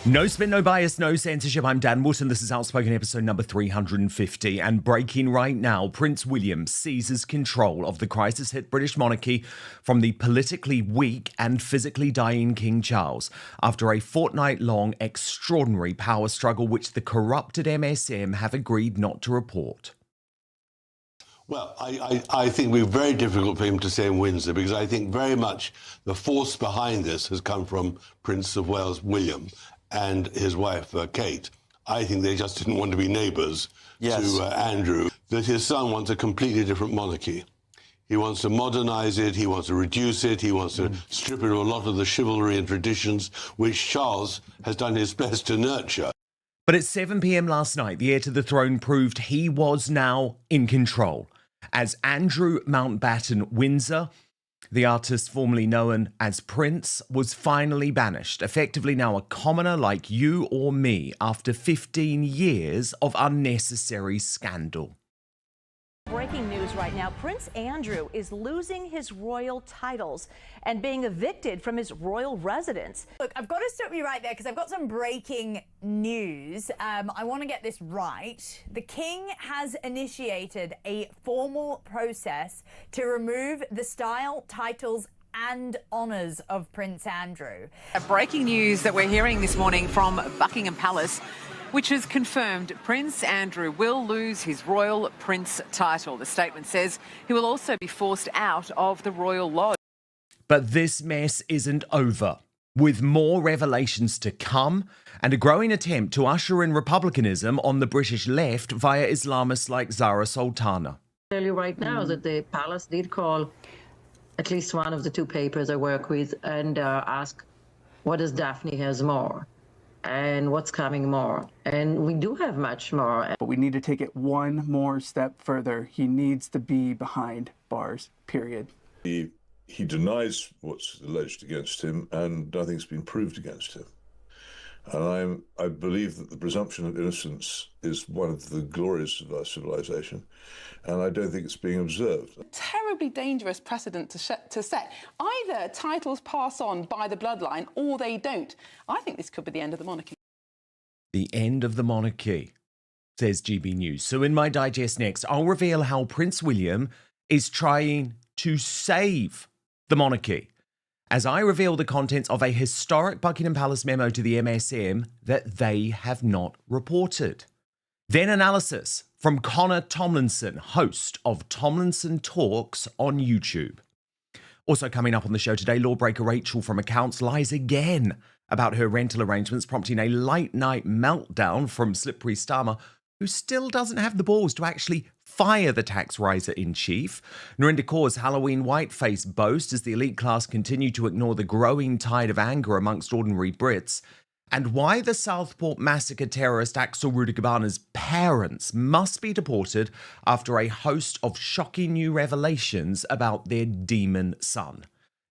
No spin, no bias, no censorship. I'm Dan Wootton. This is Outspoken episode number 350. And breaking right now, Prince William seizes control of the crisis-hit British monarchy from the politically weak and physically dying King Charles after a fortnight-long extraordinary power struggle which the corrupted MSM have agreed not to report. Well, I think it would be very difficult for him to say in Windsor, because I think very much the force behind this has come from Prince of Wales William and his wife Kate. I think they just didn't want to be neighbours to Andrew, that his son wants a completely different monarchy. He wants to modernise it, he wants to reduce it, he wants to strip it of a lot of the chivalry and traditions which Charles has done his best to nurture. But at 7 p.m. last night, the heir to the throne proved he was now in control, as Andrew Mountbatten Windsor, the artist formerly known as Prince, was finally banished, effectively now a commoner like you or me after 15 years of unnecessary scandal. Breaking news right now, Prince Andrew is losing his royal titles and being evicted from his royal residence. Look, I've got to stop you right there because I've got some breaking news. I want to get this right. The King has initiated a formal process to remove the style, titles and honours of Prince Andrew. Breaking news that we're hearing this morning from Buckingham Palace, which has confirmed Prince Andrew will lose his royal prince title. The statement says he will also be forced out of the royal lodge. But this mess isn't over, with more revelations to come and a growing attempt to usher in republicanism on the British left via Islamists like Zara Sultana. I tell you right now that the palace did call at least one of the two papers I work with and ask, what does Daphne has more? And what's coming more? And we do have much more. But we need to take it one more step further. He needs to be behind bars, period. He denies what's alleged against him, and I think it's been proved against him. And I believe that the presumption of innocence is one of the glories of our civilization, and I don't think it's being observed. Terribly dangerous precedent to set. Either titles pass on by the bloodline or they don't. I think this could be the end of the monarchy. The end of the monarchy, says GB News. So in my digest next, I'll reveal how Prince William is trying to save the monarchy, as I reveal the contents of a historic Buckingham Palace memo to the MSM that they have not reported. Then analysis from Connor Tomlinson, host of Tomlinson Talks on YouTube. Also coming up on the show today, lawbreaker Rachel from Accounts lies again about her rental arrangements, prompting a late-night meltdown from Slippery Starmer, who still doesn't have the balls to actually fire the tax riser-in-chief. Narinder Kaur's Halloween whiteface boast as the elite class continue to ignore the growing tide of anger amongst ordinary Brits. And why the Southport massacre terrorist Axel Rudagabana's parents must be deported after a host of shocking new revelations about their demon son.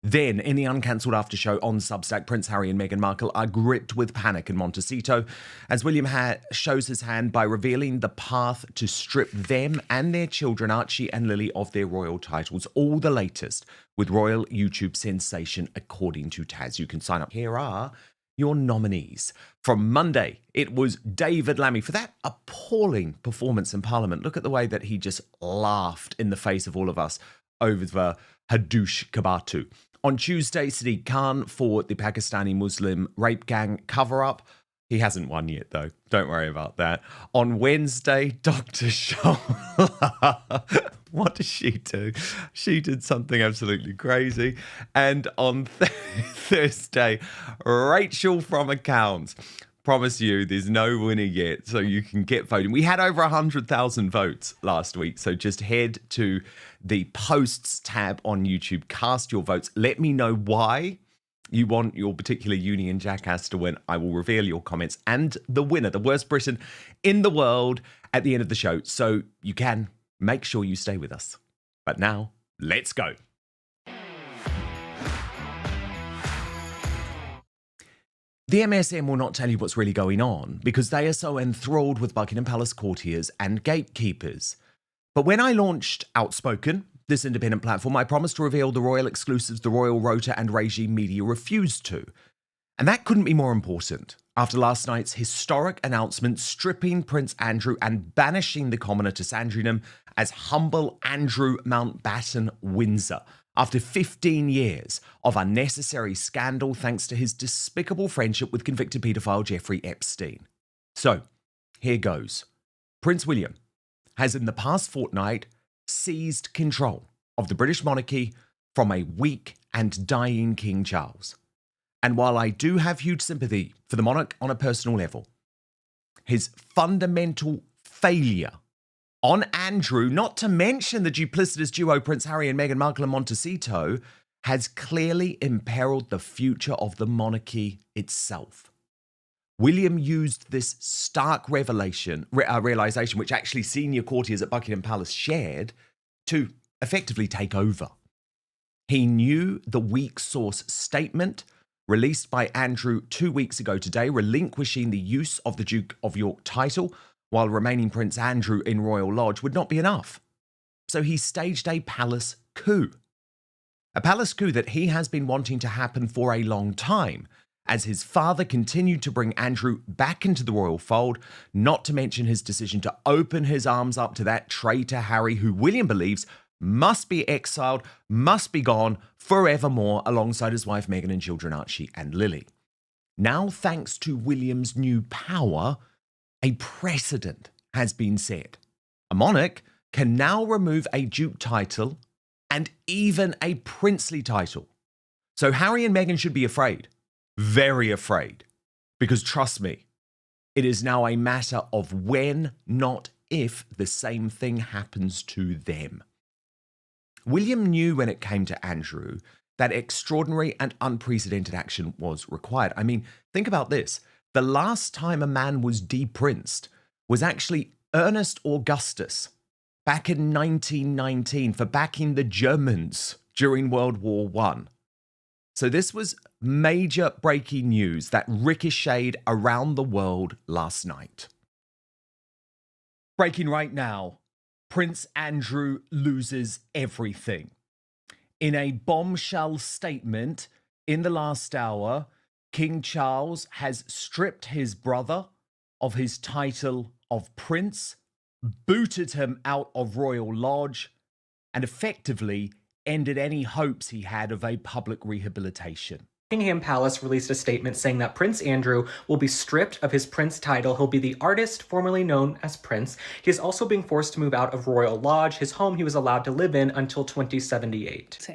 Then, in the uncancelled after show on Substack, Prince Harry and Meghan Markle are gripped with panic in Montecito as William shows his hand by revealing the path to strip them and their children, Archie and Lily, of their royal titles. All the latest with royal YouTube sensation, according to Taz. You can sign up. Here are your nominees. From Monday, it was David Lammy for that appalling performance in Parliament. Look at the way that he just laughed in the face of all of us over Hadush Kabatu. On Tuesday, Sadiq Khan for the Pakistani Muslim rape gang cover-up. He hasn't won yet, though. Don't worry about that. On Wednesday, Dr. Shola. What did she do? She did something absolutely crazy. And on Thursday, Rachel from Accounts. Promise you, there's no winner yet, so you can get voting. We had over 100,000 votes last week, so just head to the posts tab on YouTube, cast your votes. Let me know why you want your particular Union Jackass to win. I will reveal your comments and the winner, the worst Briton in the world, at the end of the show, so you can make sure you stay with us. But now, let's go. The MSM will not tell you what's really going on because they are so enthralled with Buckingham Palace courtiers and gatekeepers. But when I launched Outspoken, this independent platform, I promised to reveal the royal exclusives the Royal Rota and Regime Media refused to. And that couldn't be more important. after last night's historic announcement stripping Prince Andrew and banishing the commoner to Sandringham as humble Andrew Mountbatten Windsor, after 15 years of unnecessary scandal thanks to his despicable friendship with convicted paedophile Jeffrey Epstein. So, here goes. Prince William has in the past fortnight seized control of the British monarchy from a weak and dying King Charles. And while I do have huge sympathy for the monarch on a personal level, his fundamental failure on Andrew, not to mention the duplicitous duo Prince Harry and Meghan Markle and Montecito, has clearly imperiled the future of the monarchy itself. William used this stark realization, which actually senior courtiers at Buckingham Palace shared, to effectively take over. He knew the weak source statement released by Andrew 2 weeks ago today, relinquishing the use of the Duke of York title while remaining Prince Andrew in Royal Lodge would not be enough. So he staged a palace coup. A palace coup that he has been wanting to happen for a long time, as his father continued to bring Andrew back into the royal fold, not to mention his decision to open his arms up to that traitor Harry, who William believes must be exiled, must be gone forevermore, alongside his wife Meghan and children Archie and Lily. Now, thanks to William's new power, a precedent has been set. A monarch can now remove a duke title and even a princely title. So Harry and Meghan should be afraid. Very afraid. Because trust me, it is now a matter of when, not if, the same thing happens to them. William knew when it came to Andrew that extraordinary and unprecedented action was required. I mean, think about this. The last time a man was deprinced was actually Ernest Augustus back in 1919 for backing the Germans during World War I. So this was major breaking news that ricocheted around the world last night. Breaking right now, Prince Andrew loses everything. In a bombshell statement in the last hour, King Charles has stripped his brother of his title of prince, booted him out of Royal Lodge, and effectively ended any hopes he had of a public rehabilitation. Buckingham Palace released a statement saying that Prince Andrew will be stripped of his prince title. He'll be the artist formerly known as Prince. He is also being forced to move out of Royal Lodge, his home he was allowed to live in until 2078.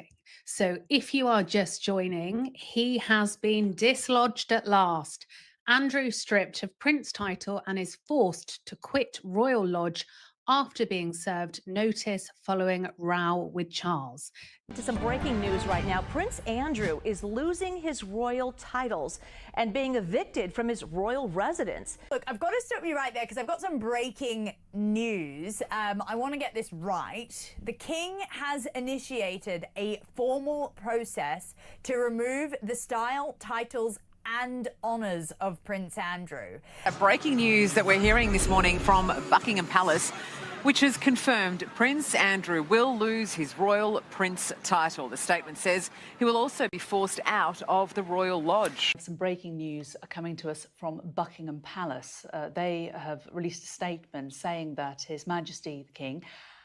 So if you are just joining, he has been dislodged at last. Andrew stripped of Prince title and is forced to quit Royal Lodge after being served notice following row with Charles. To some breaking news right now. Prince Andrew is losing his royal titles and being evicted from his royal residence. Look, I've got to stop you right there because I've got some breaking news. I want to get this right. The king has initiated a formal process to remove the style, titles, and honours of Prince Andrew. Breaking news that we're hearing this morning from Buckingham Palace, which has confirmed Prince Andrew will lose his royal prince title. The statement says he will also be forced out of the Royal Lodge. Some breaking news are coming to us from Buckingham Palace. They have released a statement saying that His Majesty the King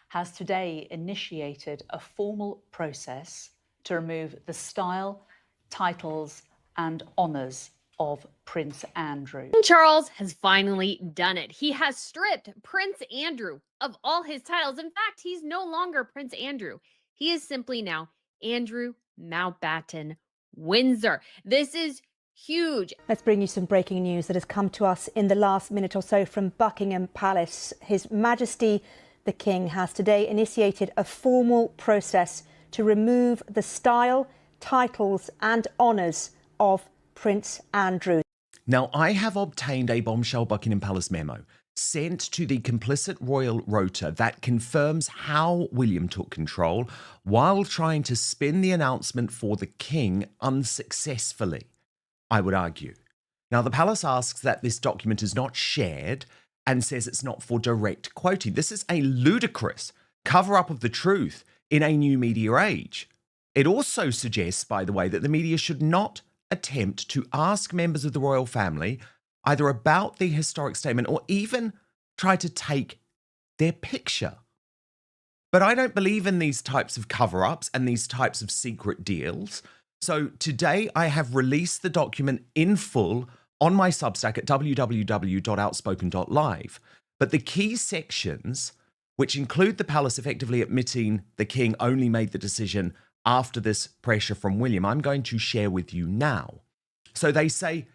has today initiated a formal process to remove the style, titles, and honours of Prince Andrew. Charles has finally done it. He has stripped Prince Andrew of all his titles. In fact, he's no longer Prince Andrew. He is simply now Andrew Mountbatten Windsor. This is huge. Let's bring you some breaking news that has come to us in the last minute or so from Buckingham Palace. His Majesty the King has today initiated a formal process to remove the style, titles and honours of Prince Andrew. Now, I have obtained a bombshell Buckingham Palace memo sent to the complicit royal rota that confirms how William took control while trying to spin the announcement for the king unsuccessfully, I would argue. Now, the palace asks that this document is not shared and says it's not for direct quoting. This is a ludicrous cover-up of the truth in a new media age. It also suggests, by the way, that the media should not attempt to ask members of the royal family either about the historic statement or even try to take their picture. But I don't believe in these types of cover-ups and these types of secret deals. So today I have released the document in full on my Substack at www.outspoken.live. But the key sections, which include the palace effectively admitting the king only made the decision after this pressure from William, I'm going to share with you now. So they say,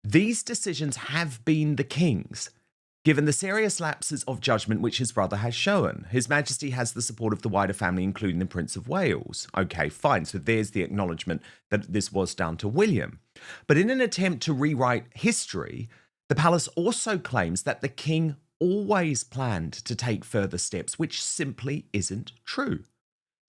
these decisions have been the king's, given the serious lapses of judgment which his brother has shown. His Majesty has the support of the wider family, including the Prince of Wales. Okay, fine. So there's the acknowledgement that this was down to William. But in an attempt to rewrite history, the palace also claims that the king always planned to take further steps, which simply isn't true.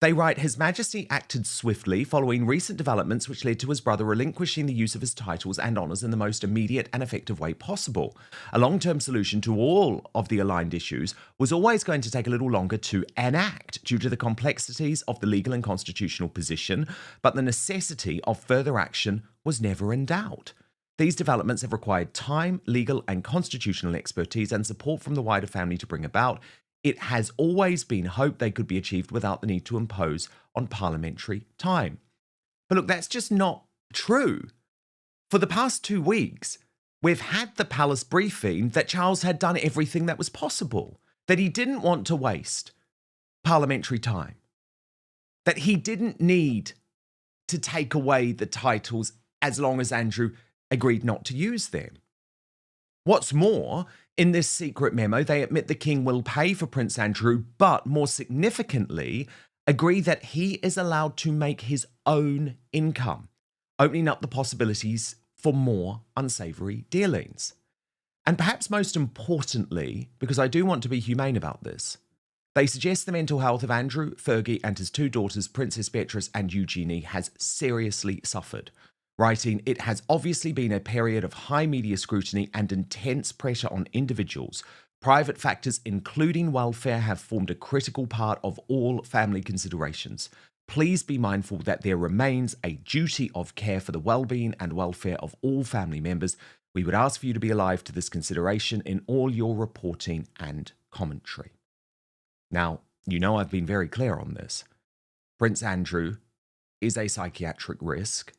They write, His Majesty acted swiftly following recent developments which led to his brother relinquishing the use of his titles and honours in the most immediate and effective way possible. A long-term solution to all of the aligned issues was always going to take a little longer to enact due to the complexities of the legal and constitutional position, but the necessity of further action was never in doubt. These developments have required time, legal and constitutional expertise and support from the wider family to bring about. It has always been hoped they could be achieved without the need to impose on parliamentary time. But look, that's just not true. For the past 2 weeks, we've had the palace briefing that Charles had done everything that was possible, that he didn't want to waste parliamentary time, that he didn't need to take away the titles as long as Andrew agreed not to use them. What's more, in this secret memo, they admit the king will pay for Prince Andrew, but more significantly, agree that he is allowed to make his own income, opening up the possibilities for more unsavoury dealings. And perhaps most importantly, because I do want to be humane about this, they suggest the mental health of Andrew, Fergie, and his 2 daughters, Princess Beatrice and Eugenie, has seriously suffered. Writing, it has obviously been a period of high media scrutiny and intense pressure on individuals. Private factors, including welfare, have formed a critical part of all family considerations. Please be mindful that there remains a duty of care for the well-being and welfare of all family members. We would ask for you to be alive to this consideration in all your reporting and commentary. Now, you know I've been very clear on this. Prince Andrew is a psychiatric risk,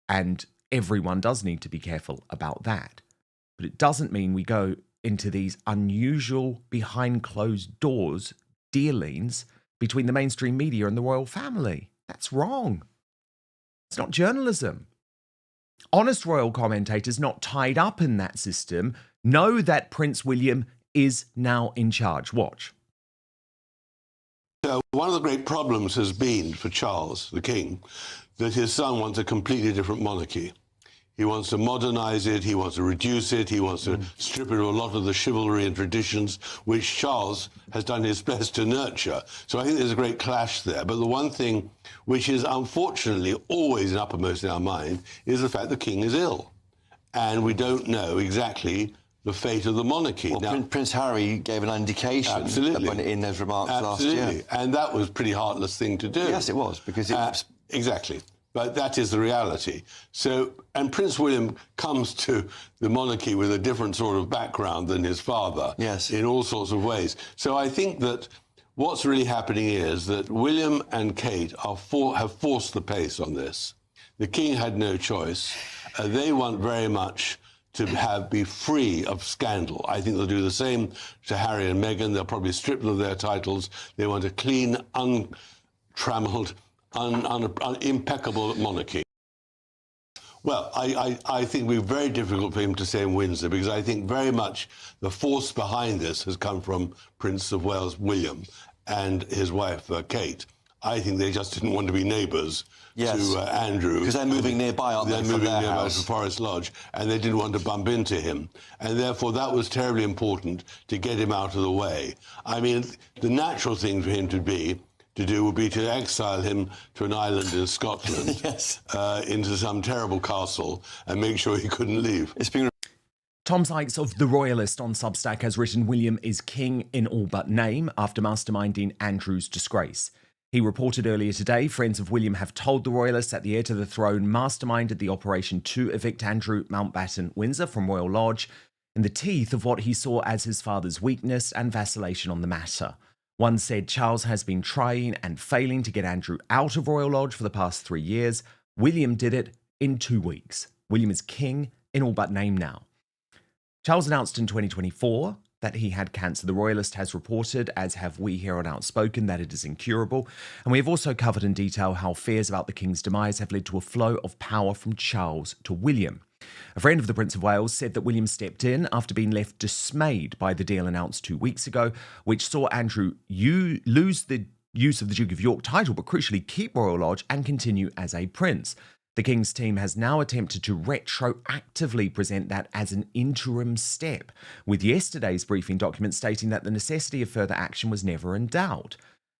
and everyone does need to be careful about that. But it doesn't mean we go into these unusual behind closed doors dealings between the mainstream media and the royal family. That's wrong. It's not journalism. Honest royal commentators not tied up in that system know that Prince William is now in charge. Watch. So one of the great problems has been for Charles, the king, that his son wants a completely different monarchy. He wants to modernize it, he wants to reduce it, he wants to strip it of a lot of the chivalry and traditions which Charles has done his best to nurture. So I think there's a great clash there. But the one thing which is unfortunately always uppermost in our mind is the fact the king is ill. And we don't know exactly the fate of the monarchy. Well, now, Prince Harry gave an indication in those remarks last year. And that was a pretty heartless thing to do. Yes, it was, because it was... Exactly. But that is the reality. So, and Prince William comes to the monarchy with a different sort of background than his father, yes, in all sorts of ways. So I think that what's really happening is that William and Kate have forced the pace on this. The king had no choice. They want very much to be free of scandal. I think they'll do the same to Harry and Meghan. They'll probably strip them of their titles. They want a clean, untrammeled, impeccable monarchy. Well, I think it will be very difficult for him to stay in Windsor, because I think very much the force behind this has come from Prince of Wales William and his wife Kate. I think they just didn't want to be neighbours to Andrew. Because they're moving nearby, aren't they, from their house? To Forest Lodge, and they didn't want to bump into him. And therefore, that was terribly important to get him out of the way. I mean, the natural thing for him to do would be to exile him to an island in Scotland, into some terrible castle, and make sure he couldn't leave. Tom Sykes of The Royalist on Substack has written William is king in all but name after masterminding Andrew's disgrace. He reported earlier today friends of William have told the royalists that the heir to the throne masterminded the operation to evict Andrew Mountbatten Windsor from Royal Lodge in the teeth of what he saw as his father's weakness and vacillation on the matter. One said Charles has been trying and failing to get Andrew out of Royal Lodge for the past 3 years. William did it in 2 weeks. William is king in all but name now. Charles announced in 2024 that he had cancer. The Royalist has reported, as have we here on Outspoken, that it is incurable. And we have also covered in detail how fears about the king's demise have led to a flow of power from Charles to William. A friend of the Prince of Wales said that William stepped in after being left dismayed by the deal announced 2 weeks ago, which saw Andrew lose the use of the Duke of York title, but crucially keep Royal Lodge and continue as a prince. The King's team has now attempted to retroactively present that as an interim step, with yesterday's briefing document stating that the necessity of further action was never in doubt.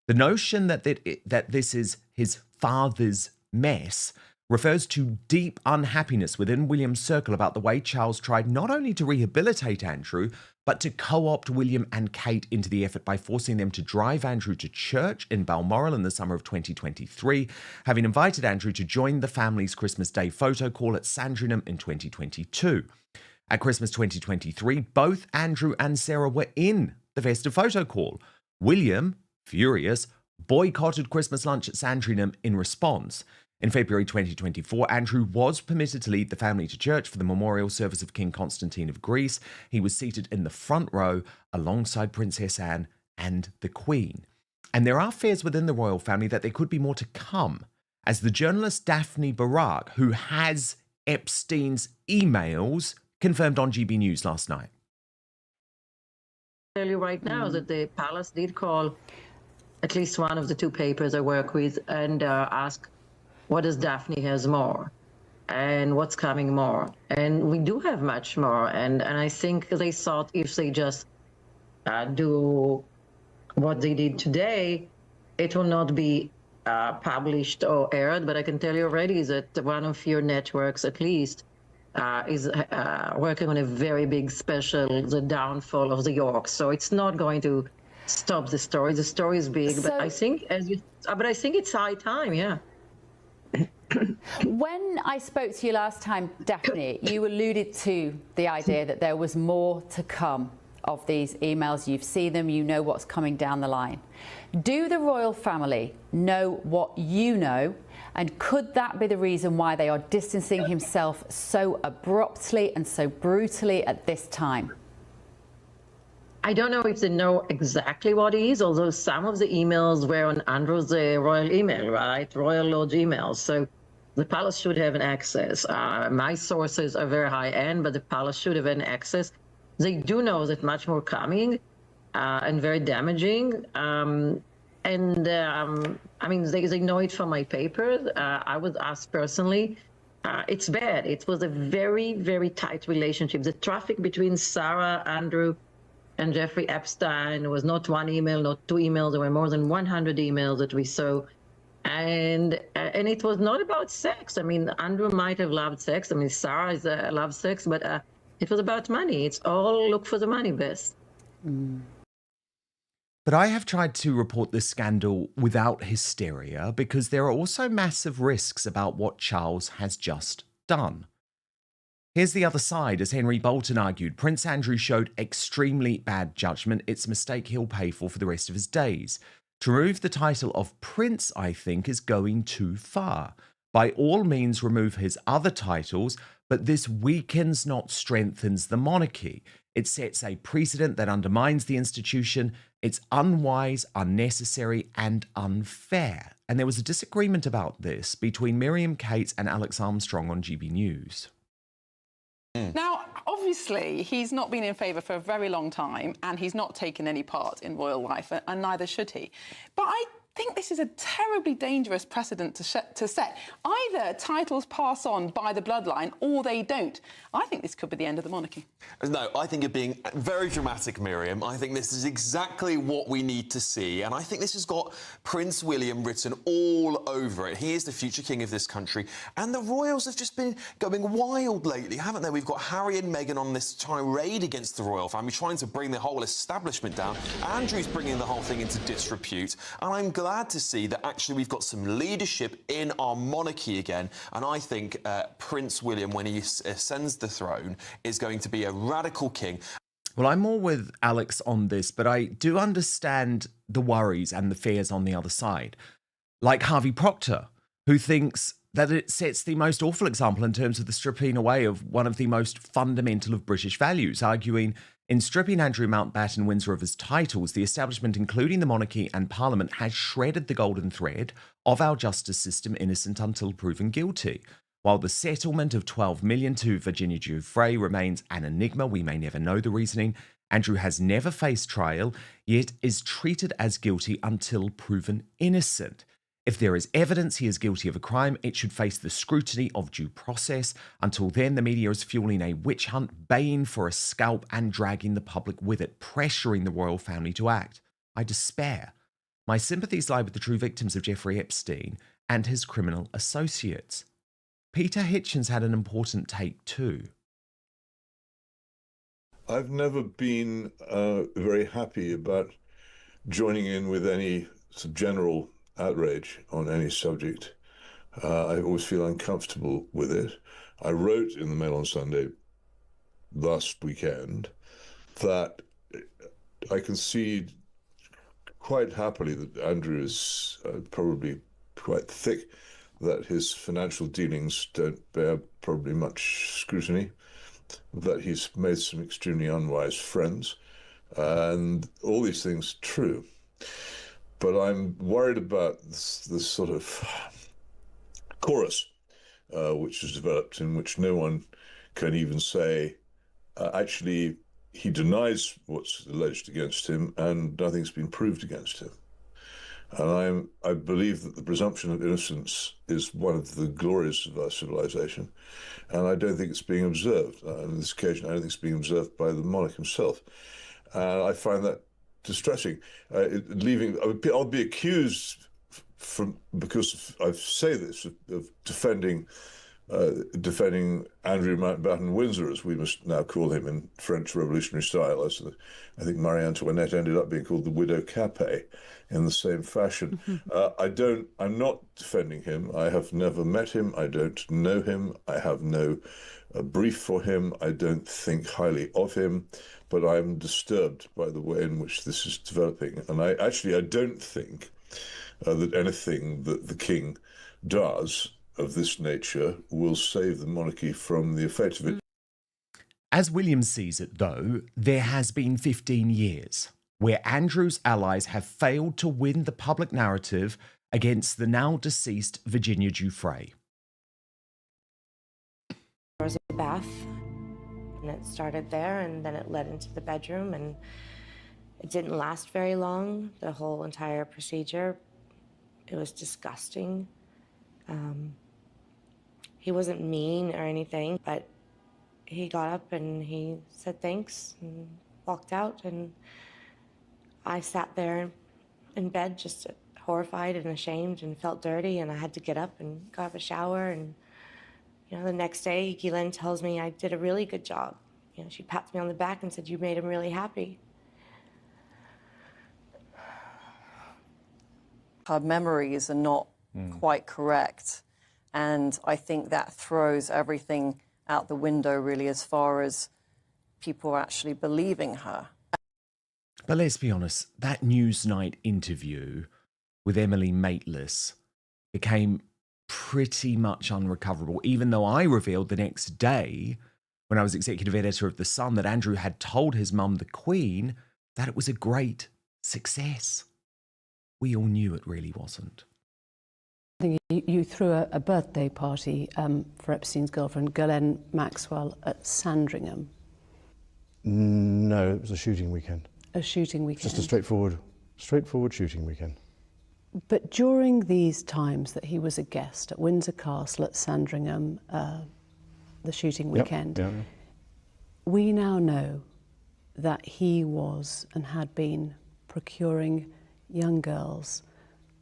The notion that this is his father's mess refers to deep unhappiness within William's circle about the way Charles tried not only to rehabilitate Andrew, but to co-opt William and Kate into the effort by forcing them to drive Andrew to church in Balmoral in the summer of 2023, having invited Andrew to join the family's Christmas Day photo call at Sandringham in 2022. At Christmas 2023, both Andrew and Sarah were in the festive photo call. William, furious, boycotted Christmas lunch at Sandringham in response. In February 2024, Andrew was permitted to lead the family to church for the memorial service of King Constantine of Greece. He was seated in the front row alongside Princess Anne and the Queen. And there are fears within the royal family that there could be more to come, as the journalist Daphne Barak, who has Epstein's emails, confirmed on GB News last night. I tell you right now that the palace did call at least one of the 2 papers I work with and ask, what does Daphne has more? And what's coming more? And we do have much more. And I think they thought if they just do what they did today, it will not be published or aired. But I can tell you already that one of your networks, at least, is working on a very big special, The Downfall of the Yorks. So it's not going to stop the story. The story is big, but I think it's high time, yeah. When I spoke to you last time, Daphne, you alluded to the idea that there was more to come of these emails. You've seen them, you know what's coming down the line. Do the royal family know what you know? And could that be the reason why they are distancing himself so abruptly and so brutally at this time? I don't know if they know exactly what it is, although some of the emails were on Andrew's royal email, right? Royal Lodge emails. So the palace should have an access. My sources are very high end, but the palace should have an access. They do know that much more coming and very damaging. I mean, they know it from my papers. I was asked personally. It's bad. It was a very, very tight relationship. The traffic between Sarah, Andrew, and Jeffrey Epstein was not 1 email, not 2 emails. There were more than 100 emails that we saw. And it was not about sex. I mean, Andrew might have loved sex. I mean, Sarah loves sex, but it was about money. It's all look for the money best. But I have tried to report this scandal without hysteria because there are also massive risks about what Charles has just done. Here's the other side. As Henry Bolton argued, Prince Andrew showed extremely bad judgment. It's a mistake he'll pay for the rest of his days. To remove the title of Prince, I think, is going too far. By all means, remove his other titles, but this weakens, not strengthens the monarchy. It sets a precedent that undermines the institution. It's unwise, unnecessary, and unfair. And there was a disagreement about this between Miriam Cates and Alex Armstrong on GB News. Now, obviously, he's not been in favour for a very long time, and he's not taken any part in royal life, and neither should he. But I think this is a terribly dangerous precedent to set. Either titles pass on by the bloodline or they don't. I think this could be the end of the monarchy. No, I think you're being very dramatic, Miriam. I think this is exactly what we need to see, and I think this has got Prince William written all over it. He is the future king of this country, and the royals have just been going wild lately, haven't they? We've got Harry and Meghan on this tirade against the royal family, trying to bring the whole establishment down. Andrew's bringing the whole thing into disrepute, and I'm glad glad to see that actually we've got some leadership in our monarchy again. And I think Prince William, when he ascends the throne, is going to be a radical king. Well, I'm more with Alex on this, but I do understand the worries and the fears on the other side. Like Harvey Procter, who thinks that it sets the most awful example in terms of the stripping away of one of the most fundamental of British values, arguing in stripping Andrew Mountbatten Windsor of his titles, the establishment, including the monarchy and parliament, has shredded the golden thread of our justice system, innocent until proven guilty. While the settlement of $12 million to Virginia Giuffre remains an enigma, we may never know the reasoning. Andrew has never faced trial, yet is treated as guilty until proven innocent. If there is evidence he is guilty of a crime, it should face the scrutiny of due process. Until then, the media is fueling a witch hunt, baying for a scalp and dragging the public with it, pressuring the royal family to act. I despair. My sympathies lie with the true victims of Jeffrey Epstein and his criminal associates. Peter Hitchens had an important take too. I've never been very happy about joining in with any sort of general outrage on any subject. I always feel uncomfortable with it. I wrote in the Mail on Sunday last weekend that I concede quite happily that Andrew is probably quite thick, that his financial dealings don't bear probably much scrutiny, that he's made some extremely unwise friends, and all these things true. But I'm worried about this sort of chorus which has developed, in which no one can even say, actually, he denies what's alleged against him and nothing's been proved against him. And I believe that the presumption of innocence is one of the glories of our civilization, and I don't think it's being observed. On this occasion, I don't think it's being observed by the monarch himself. And I find that distressing. I'll be accused because I say this, of defending Andrew Mountbatten Windsor, as we must now call him in French revolutionary style, as I think Marie Antoinette ended up being called the Widow Capet in the same fashion. I'm not defending him. I have never met him. I don't know him. I have no brief for him. I don't think highly of him, but I'm disturbed by the way in which this is developing. And I don't think that anything that the king does of this nature will save the monarchy from the effect of it. As William sees it, though, there has been 15 years where Andrew's allies have failed to win the public narrative against the now deceased Virginia Giuffre. There was a bath, and it started there, and then it led into the bedroom, and it didn't last very long, the whole entire procedure. It was disgusting. He wasn't mean or anything, but he got up and he said thanks and walked out, and I sat there in bed just horrified and ashamed and felt dirty, and I had to get up and go have a shower. And the next day Ghislaine tells me I did a really good job. She pats me on the back and said, "You made him really happy." Her memories are not quite correct, and I think that throws everything out the window, really, as far as people actually believing her. But let's be honest, that Newsnight interview with Emily Maitlis became pretty much unrecoverable, even though I revealed the next day, when I was executive editor of The Sun, that Andrew had told his mum, the Queen, that it was a great success. We all knew it really wasn't. I think you threw a birthday party for Epstein's girlfriend, Ghislaine Maxwell, at Sandringham. No, it was a shooting weekend. A shooting weekend. Just a straightforward shooting weekend. But during these times that he was a guest at Windsor Castle, at Sandringham, the shooting weekend, we now know that he was and had been procuring young girls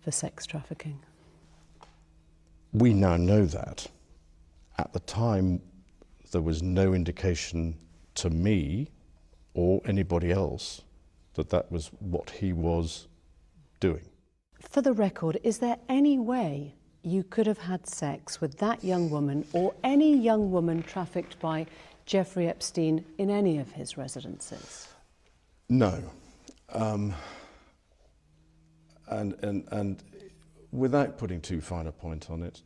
for sex trafficking. We now know that. At the time, there was no indication to me or anybody else that that was what he was doing. For the record, is there any way you could have had sex with that young woman or any young woman trafficked by Jeffrey Epstein in any of his residences? No. And without putting too fine a point on it,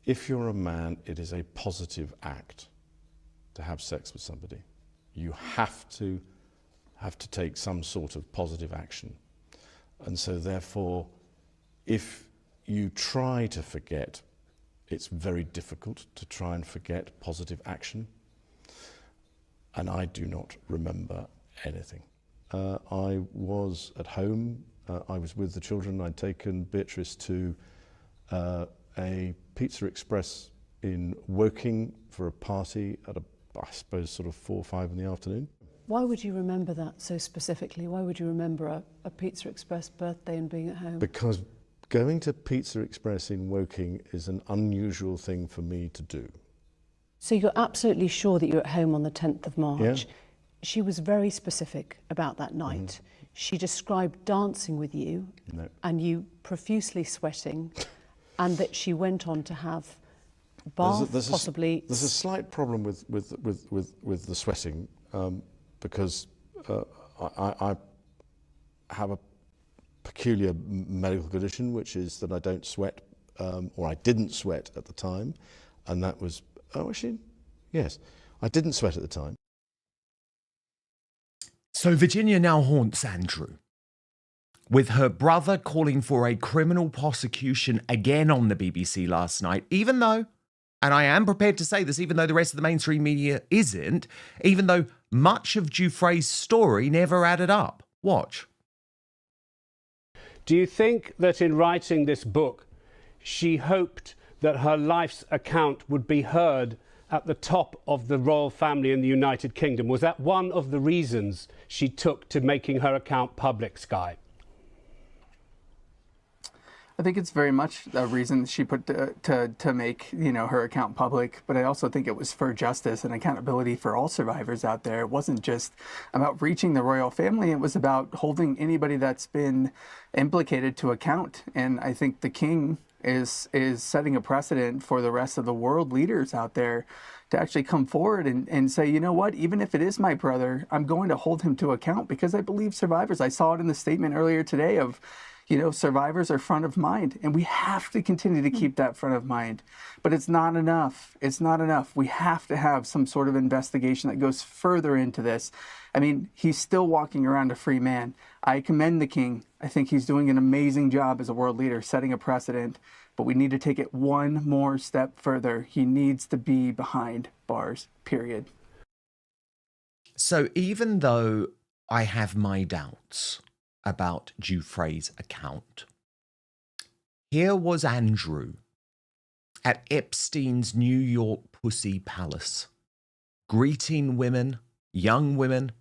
if you're a man, it is a positive act to have sex with somebody. You have to take some sort of positive action. And so therefore, if you try to forget, it's very difficult to try and forget positive action. And I do not remember anything. I was at home, I was with the children. I'd taken Beatrice to a Pizza Express in Woking for a party at I suppose sort of 4 or 5 in the afternoon. Why would you remember that so specifically? Why would you remember a Pizza Express birthday and being at home? Because going to Pizza Express in Woking is an unusual thing for me to do. So you're absolutely sure that you're at home on the 10th of March? Yeah. She was very specific about that night. Mm-hmm. She described dancing with you and you profusely sweating, and that she went on to have bath, possibly. There's a slight problem with the sweating because I have a peculiar medical condition, which is that I don't sweat, or I didn't sweat at the time, and that was yes, I didn't sweat at the time. So Virginia now haunts Andrew, with her brother calling for a criminal prosecution again on the BBC last night, even though, and I am prepared to say this, even though the rest of the mainstream media isn't, even though much of Giuffre's story never added up. Watch. Do you think that in writing this book, she hoped that her life's account would be heard at the top of the royal family in the United Kingdom? Was that one of the reasons she took to making her account public, Sky? I think it's very much a reason she put to make, her account public, but I also think it was for justice and accountability for all survivors out there. It wasn't just about reaching the royal family, it was about holding anybody that's been implicated to account. And I think the king is setting a precedent for the rest of the world leaders out there to actually come forward and say, you know what, even if it is my brother, I'm going to hold him to account, because I believe survivors. I saw it in the statement earlier today of, survivors are front of mind, and we have to continue to keep that front of mind. But it's not enough. It's not enough. We have to have some sort of investigation that goes further into this. I mean, he's still walking around a free man. I commend the king. I think he's doing an amazing job as a world leader, setting a precedent, but we need to take it one more step further. He needs to be behind bars, period. So even though I have my doubts about Giuffre's account, here was Andrew at Epstein's New York Pussy Palace, greeting women, young women,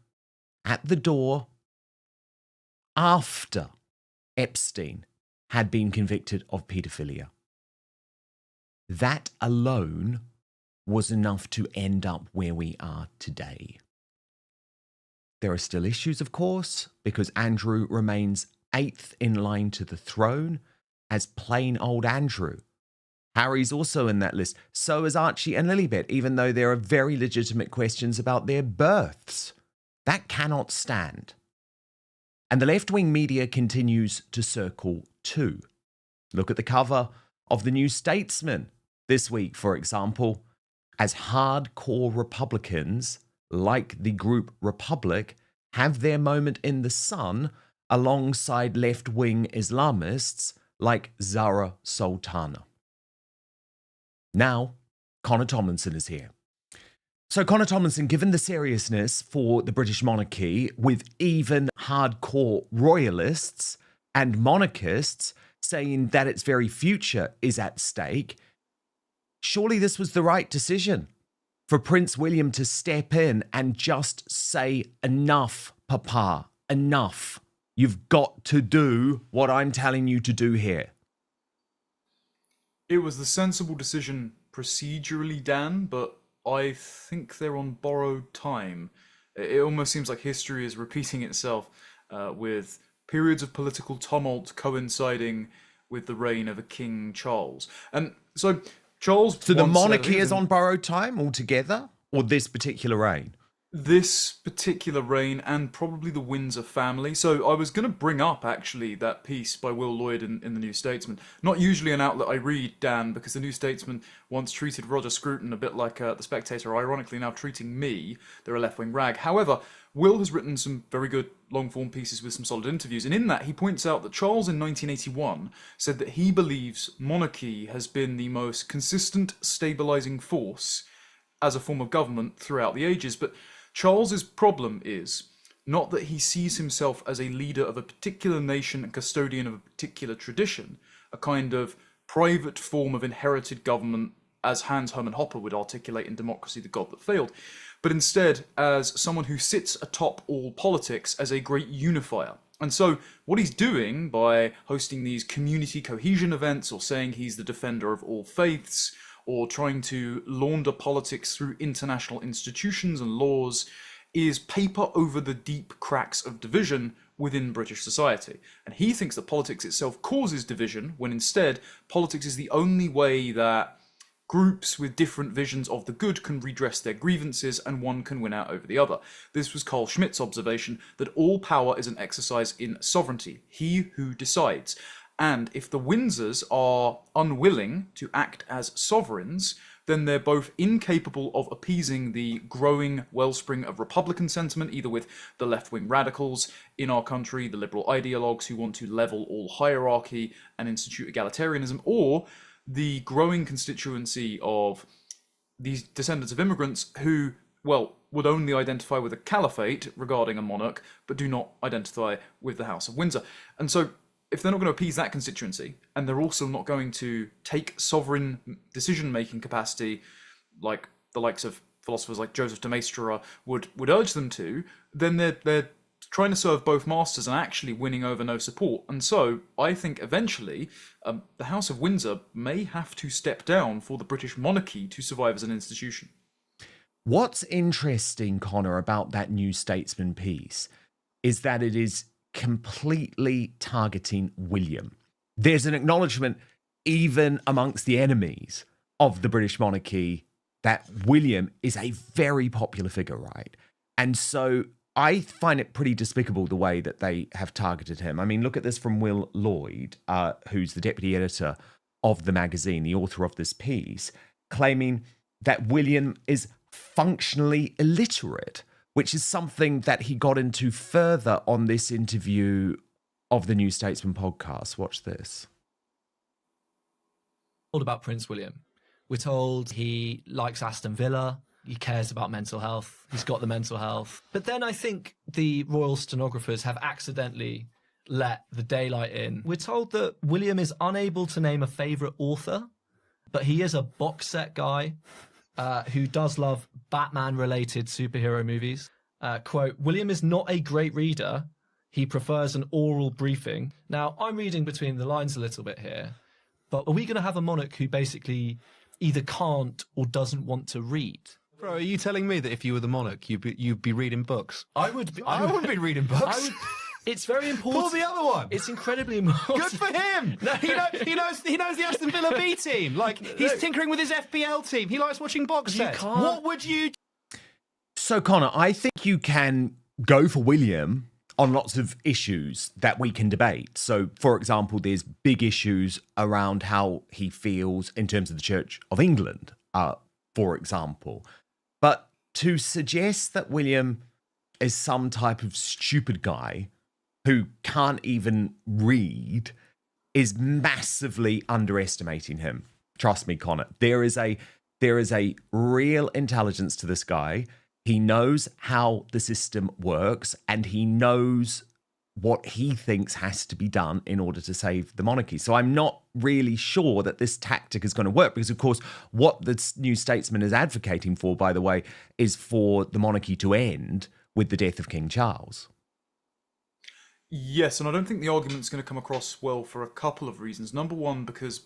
at the door after Epstein had been convicted of paedophilia. That alone was enough to end up where we are today. There are still issues, of course, because Andrew remains 8th in line to the throne as plain old Andrew. Harry's also in that list. So is Archie and Lilibet, even though there are very legitimate questions about their births. That cannot stand. And the left-wing media continues to circle too. Look at the cover of the New Statesman this week, for example, as hardcore Republicans like the group Republic have their moment in the sun alongside left-wing Islamists like Zara Sultana. Now, Connor Tomlinson is here. So Connor Tomlinson, given the seriousness for the British monarchy, with even hardcore royalists and monarchists saying that its very future is at stake, surely this was the right decision for Prince William to step in and just say, enough, Papa, enough. You've got to do what I'm telling you to do here. It was the sensible decision procedurally, Dan, but I think they're on borrowed time. It almost seems like history is repeating itself with periods of political tumult coinciding with the reign of a King Charles. And so Charles... So the monarchy is on borrowed time altogether, or this particular reign? This particular reign, and probably the Windsor family. So I was going to bring up, actually, that piece by Will Lloyd in the New Statesman. Not usually an outlet I read, Dan, because the New Statesman once treated Roger Scruton a bit like the Spectator, ironically now treating me, they're a left-wing rag. However, Will has written some very good long-form pieces with some solid interviews, and in that he points out that Charles in 1981 said that he believes monarchy has been the most consistent stabilising force as a form of government throughout the ages. But Charles's problem is not that he sees himself as a leader of a particular nation and custodian of a particular tradition, a kind of private form of inherited government, as Hans Hermann Hoppe would articulate in Democracy, the God That Failed, but instead as someone who sits atop all politics as a great unifier. And so what he's doing by hosting these community cohesion events, or saying he's the defender of all faiths, or trying to launder politics through international institutions and laws, is paper over the deep cracks of division within British society. And he thinks that politics itself causes division, when instead politics is the only way that groups with different visions of the good can redress their grievances, and one can win out over the other. This was Carl Schmitt's observation, that all power is an exercise in sovereignty, he who decides. And if the Windsors are unwilling to act as sovereigns, then they're both incapable of appeasing the growing wellspring of Republican sentiment, either with the left-wing radicals in our country, the liberal ideologues who want to level all hierarchy and institute egalitarianism, or the growing constituency of these descendants of immigrants who, well, would only identify with a caliphate regarding a monarch, but do not identify with the House of Windsor. And so if they're not going to appease that constituency, and they're also not going to take sovereign decision-making capacity, like the likes of philosophers like Joseph de Maistre would urge them to, then they're trying to serve both masters and actually winning over no support. And so I think eventually the House of Windsor may have to step down for the British monarchy to survive as an institution. What's interesting, Connor, about that New Statesman piece is that it is completely targeting William. There's an acknowledgement, even amongst the enemies of the British monarchy, that William is a very popular figure, right? And so I find it pretty despicable the way that they have targeted him. I mean, look at this from Will Lloyd, who's the deputy editor of the magazine, the author of this piece, claiming that William is functionally illiterate, which is something that he got into further on this interview of the New Statesman podcast. Watch this. All about Prince William. We're told he likes Aston Villa, he cares about mental health, he's got the mental health. But then I think the royal stenographers have accidentally let the daylight in. We're told that William is unable to name a favourite author, but he is a box set guy who does love Batman-related superhero movies. Quote, William is not a great reader. He prefers an oral briefing. Now, I'm reading between the lines a little bit here, but are we going to have a monarch who basically either can't or doesn't want to read? Bro, are you telling me that if you were the monarch, you'd be reading books? I would be. I wouldn't be reading books. It's very important. Pull the other one. It's incredibly important. Good for him. No, he knows the Aston Villa B team. Like, he's tinkering with his FPL team. He likes watching box sets. What would you... So, Connor, I think you can go for William on lots of issues that we can debate. So, for example, there's big issues around how he feels in terms of the Church of England, for example. But to suggest that William is some type of stupid guy who can't even read is massively underestimating him. Trust me, Connor. There is a real intelligence to this guy. He knows how the system works, and he knows what he thinks has to be done in order to save the monarchy. So I'm not really sure that this tactic is going to work, because, of course, what the New Statesman is advocating for, by the way, is for the monarchy to end with the death of King Charles. Yes, and I don't think the argument's going to come across well for a couple of reasons. Number one, because,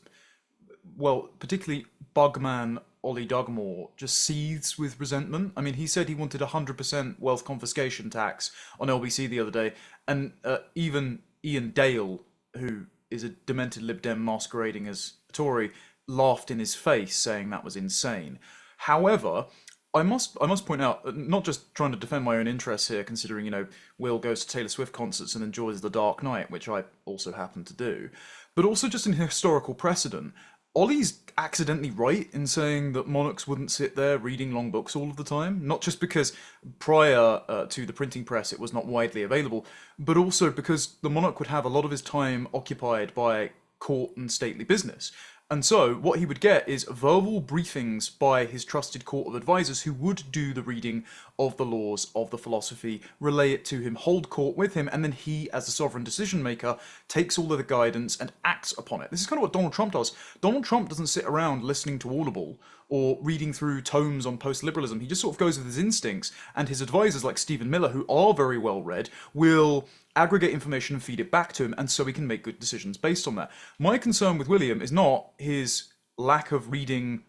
well, particularly Bugman Ollie Dugmore just seethes with resentment. I mean, he said he wanted 100% wealth confiscation tax on LBC the other day, and even Ian Dale, who is a demented Lib Dem masquerading as a Tory, laughed in his face, saying that was insane. However, I must point out, not just trying to defend my own interests here, considering, Will goes to Taylor Swift concerts and enjoys The Dark Knight, which I also happen to do, but also just in historical precedent. Ollie's accidentally right in saying that monarchs wouldn't sit there reading long books all of the time, not just because prior to the printing press it was not widely available, but also because the monarch would have a lot of his time occupied by court and stately business. And so what he would get is verbal briefings by his trusted court of advisors who would do the reading of the laws, of the philosophy, relay it to him, hold court with him, and then he, as the sovereign decision maker, takes all of the guidance and acts upon it. This is kind of what Donald Trump does. Donald Trump doesn't sit around listening to Audible or reading through tomes on post-liberalism. He just sort of goes with his instincts, and his advisors like Stephen Miller, who are very well read, will aggregate information and feed it back to him, and so he can make good decisions based on that. My concern with William is not his lack of reading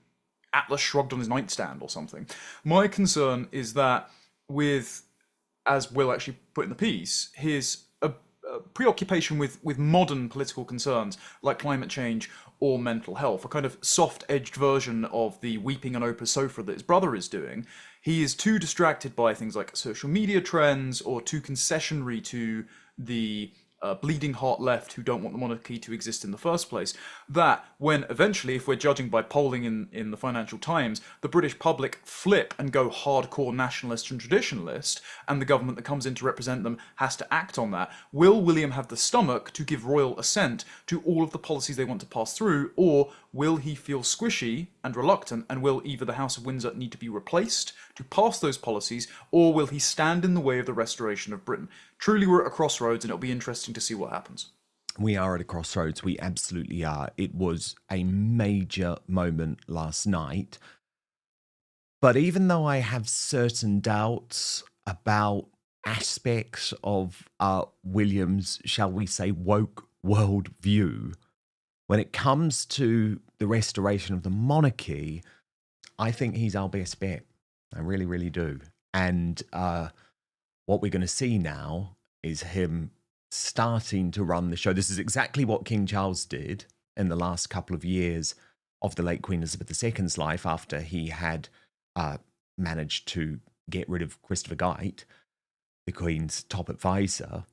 Atlas Shrugged on his nightstand or something. My concern is that with, as Will actually put in the piece, his preoccupation with modern political concerns like climate change or mental health, a kind of soft-edged version of the weeping on Oprah's sofa that his brother is doing. He is too distracted by things like social media trends or too concessionary to the bleeding heart left who don't want the monarchy to exist in the first place, that when eventually, if we're judging by polling in the Financial Times, the British public flip and go hardcore nationalist and traditionalist, and the government that comes in to represent them has to act on that, will William have the stomach to give royal assent to all of the policies they want to pass through, or will he feel squishy and reluctant, and will either the House of Windsor need to be replaced to pass those policies, or will he stand in the way of the restoration of Britain? Truly, we're at a crossroads, and it'll be interesting to see what happens. We are at a crossroads. We absolutely are. It was a major moment last night. But even though I have certain doubts about aspects of William's, shall we say, woke worldview, when it comes to the restoration of the monarchy, I think he's our best bet. I really, really do. And what we're going to see now is him starting to run the show. This is exactly what King Charles did in the last couple of years of the late Queen Elizabeth II's life after he had managed to get rid of Christopher Gite, the Queen's top advisor.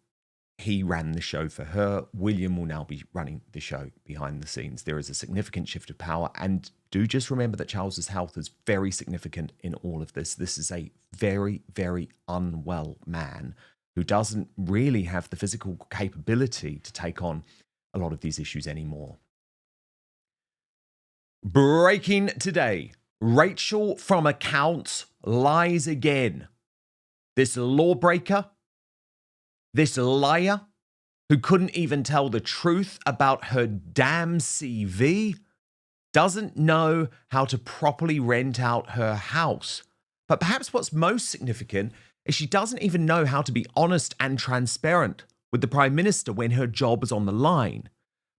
He ran the show for her. William will now be running the show behind the scenes. There is a significant shift of power, and do just remember that Charles's health is very significant in all of this. This is a very, very unwell man who doesn't really have the physical capability to take on a lot of these issues anymore. Breaking today, Rachel from accounts lies again. This lawbreaker, this liar who couldn't even tell the truth about her damn CV, doesn't know how to properly rent out her house. But perhaps what's most significant is she doesn't even know how to be honest and transparent with the Prime Minister when her job is on the line.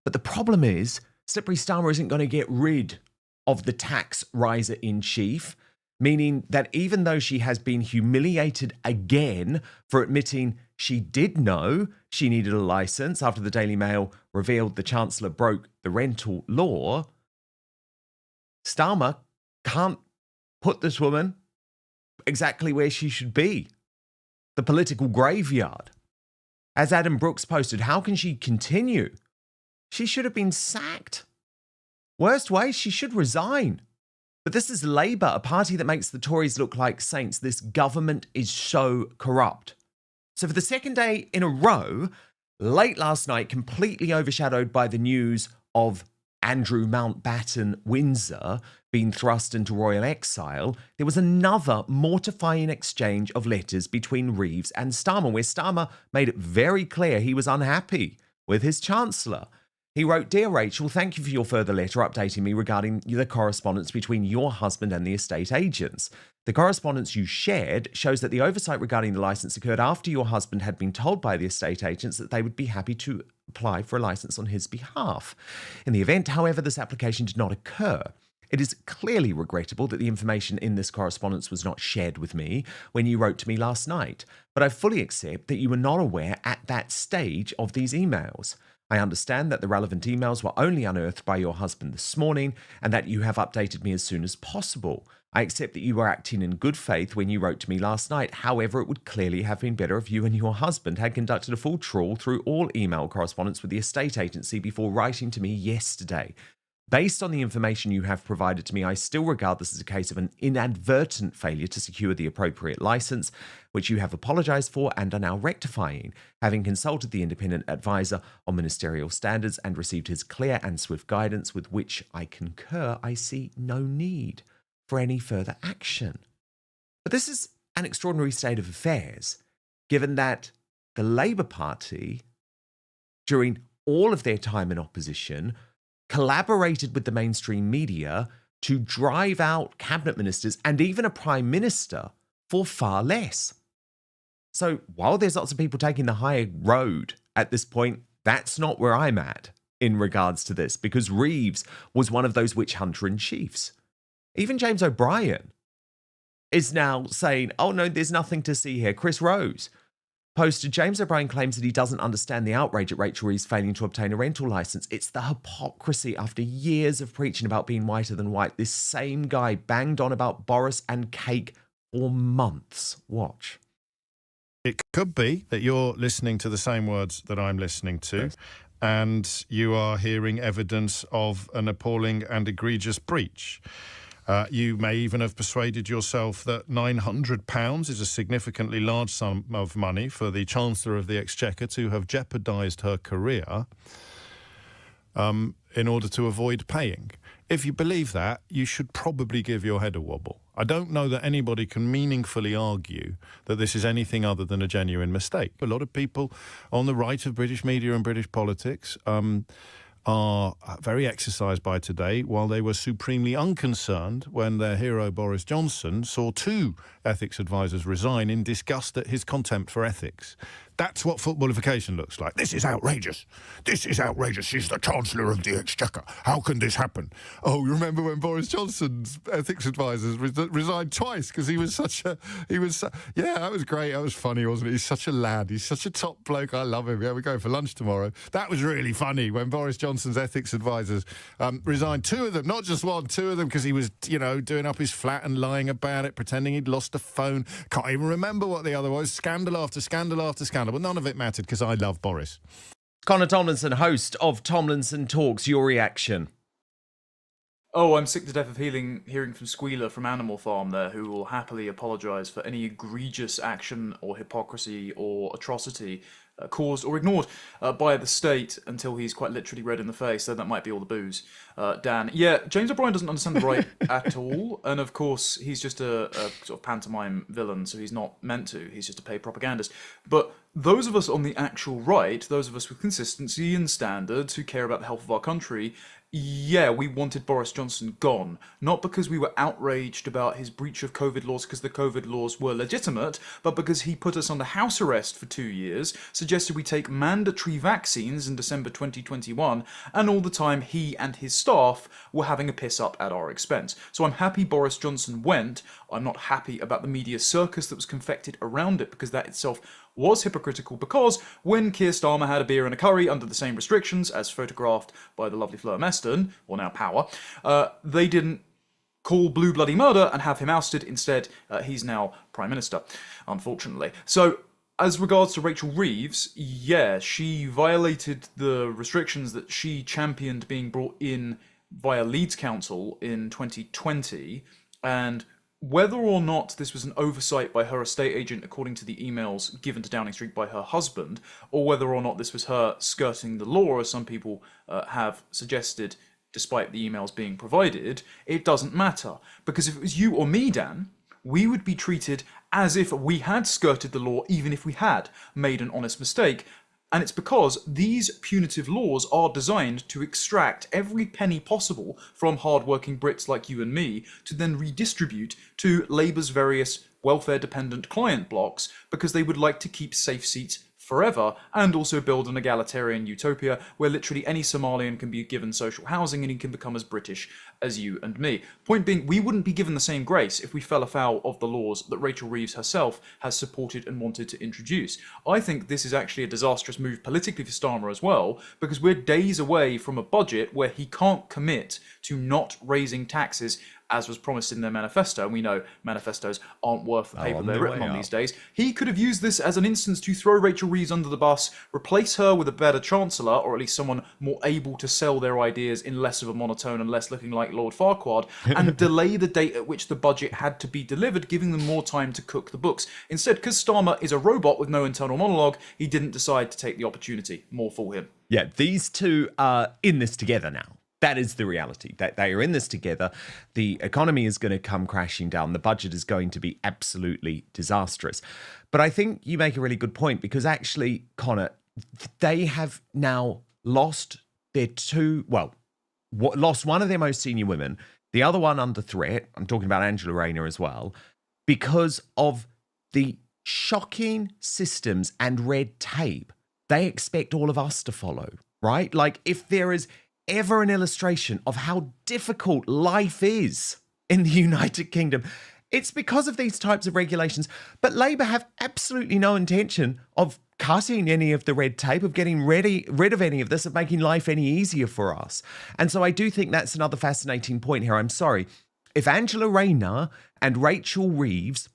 But the problem is, Slippery Starmer isn't going to get rid of the tax riser-in-chief, meaning that even though she has been humiliated again for admitting she did know she needed a license after the Daily Mail revealed the Chancellor broke the rental law, Starmer can't put this woman exactly where she should be, the political graveyard. As Adam Brooks posted, how can she continue? She should have been sacked. Worst way, she should resign. But this is Labour, a party that makes the Tories look like saints. This government is so corrupt. So for the second day in a row, late last night, completely overshadowed by the news of Andrew Mountbatten Windsor being thrust into royal exile, there was another mortifying exchange of letters between Reeves and Starmer, where Starmer made it very clear he was unhappy with his Chancellor. He wrote, "Dear Rachel, thank you for your further letter updating me regarding the correspondence between your husband and the estate agents. The correspondence you shared shows that the oversight regarding the licence occurred after your husband had been told by the estate agents that they would be happy to apply for a licence on his behalf. In the event, however, this application did not occur. It is clearly regrettable that the information in this correspondence was not shared with me when you wrote to me last night, but I fully accept that you were not aware at that stage of these emails. I understand that the relevant emails were only unearthed by your husband this morning and that you have updated me as soon as possible. I accept that you were acting in good faith when you wrote to me last night. However, it would clearly have been better if you and your husband had conducted a full trawl through all email correspondence with the estate agency before writing to me yesterday. Based on the information you have provided to me, I still regard this as a case of an inadvertent failure to secure the appropriate license, which you have apologised for and are now rectifying. Having consulted the independent advisor on ministerial standards and received his clear and swift guidance, with which I concur, I see no need for any further action. But this is an extraordinary state of affairs, given that the Labour Party, during all of their time in opposition, collaborated with the mainstream media to drive out cabinet ministers and even a prime minister for far less. So while there's lots of people taking the high road at this point, that's not where I'm at in regards to this, because Reeves was one of those witch hunter in chiefs. Even James O'Brien is now saying, oh no, there's nothing to see here. Chris Rose posted, James O'Brien claims that he doesn't understand the outrage at Rachel Reeves failing to obtain a rental license. It's the hypocrisy. After years of preaching about being whiter than white, this same guy banged on about Boris and cake for months. Watch. It could be that you're listening to the same words that I'm listening to, and you are hearing evidence of an appalling and egregious breach. You may even have persuaded yourself that £900 is a significantly large sum of money for the Chancellor of the Exchequer to have jeopardised her career in order to avoid paying. If you believe that, you should probably give your head a wobble. I don't know that anybody can meaningfully argue that this is anything other than a genuine mistake. A lot of people on the right of British media and British politics are very exercised by today, while they were supremely unconcerned when their hero Boris Johnson saw 2 ethics advisors resign in disgust at his contempt for ethics. That's what footballification looks like. This is outrageous. This is outrageous. She's the Chancellor of the Exchequer. How can this happen? Oh, you remember when Boris Johnson's ethics advisors resigned twice because he was such a... yeah, that was great. That was funny, wasn't it? He's such a lad. He's such a top bloke. I love him. Yeah, we're going for lunch tomorrow. That was really funny when Boris Johnson's ethics advisors resigned. 2 of them, not just 1, 2 of them, because he was, doing up his flat and lying about it, pretending he'd lost a phone. Can't even remember what the other was. Scandal after scandal after scandal. But none of it mattered because I love Boris. Connor Tomlinson, host of Tomlinson Talks, your reaction. Oh, I'm sick to death of hearing from Squealer from Animal Farm there, who will happily apologise for any egregious action or hypocrisy or atrocity caused or ignored by the state until he's quite literally red in the face. So that might be all the booze. Dan, yeah, James O'Brien doesn't understand the right at all, and of course he's just a sort of pantomime villain, so he's not meant to. He's just a paid propagandist. But those of us on the actual right, those of us with consistency and standards who care about the health of our country, yeah, we wanted Boris Johnson gone. Not because we were outraged about his breach of COVID laws because the COVID laws were legitimate, but because he put us under house arrest for 2 years, suggested we take mandatory vaccines in December 2021, and all the time he and his staff were having a piss up at our expense. So I'm happy Boris Johnson went. I'm not happy about the media circus that was confected around it, because that itself was hypocritical, because when Keir Starmer had a beer and a curry under the same restrictions as photographed by the lovely Fleur Meston, or now Power, they didn't call blue bloody murder and have him ousted. Instead, he's now Prime Minister, unfortunately. So as regards to Rachel Reeves, yeah, she violated the restrictions that she championed being brought in via Leeds Council in 2020, and whether or not this was an oversight by her estate agent according to the emails given to Downing Street by her husband, or whether or not this was her skirting the law, as some people have suggested despite the emails being provided, it doesn't matter. Because if it was you or me, Dan, we would be treated as if we had skirted the law even if we had made an honest mistake. And it's because these punitive laws are designed to extract every penny possible from hard-working Brits like you and me to then redistribute to Labour's various welfare-dependent client blocks, because they would like to keep safe seats forever, and also build an egalitarian utopia where literally any Somalian can be given social housing and he can become as British as you and me. Point being, we wouldn't be given the same grace if we fell afoul of the laws that Rachel Reeves herself has supported and wanted to introduce. I think this is actually a disastrous move politically for Starmer as well, because we're days away from a budget where he can't commit to not raising taxes as was promised in their manifesto, and we know manifestos aren't worth the paper they're written on these days. He could have used this as an instance to throw Rachel Reeves under the bus, replace her with a better chancellor, or at least someone more able to sell their ideas in less of a monotone and less looking like Lord Farquaad, and delay the date at which the budget had to be delivered, giving them more time to cook the books. Instead, because Starmer is a robot with no internal monologue, he didn't decide to take the opportunity. More for him. Yeah, these two are in this together now. That is the reality. That they are in this together. The economy is going to come crashing down. The budget is going to be absolutely disastrous. But I think you make a really good point, because actually, Connor, they have now lost their lost one of their most senior women, the other one under threat. I'm talking about Angela Rayner as well, because of the shocking systems and red tape they expect all of us to follow, right? Like, if there is ever an illustration of how difficult life is in the United Kingdom, it's because of these types of regulations. But Labour have absolutely no intention of cutting any of the red tape, of getting rid of any of this, of making life any easier for us. And so I do think that's another fascinating point here. I'm sorry. If Angela Rayner and Rachel Reeves,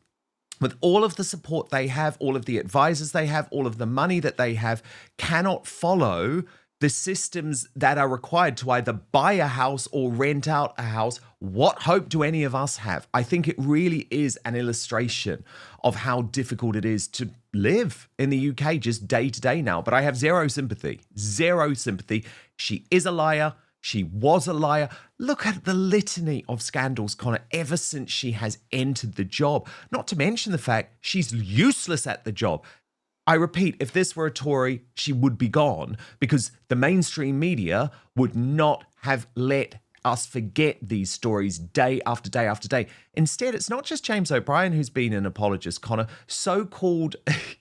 with all of the support they have, all of the advisors they have, all of the money that they have, cannot follow the systems that are required to either buy a house or rent out a house, what hope do any of us have? I think it really is an illustration of how difficult it is to live in the UK just day to day now. But I have zero sympathy. She is a liar. She was a liar. Look at the litany of scandals, Connor, ever since she has entered the job. Not to mention the fact she's useless at the job. I repeat, if this were a Tory, she would be gone, because the mainstream media would not have let us forget these stories day after day after day. Instead, it's not just James O'Brien who's been an apologist, Connor. So-called,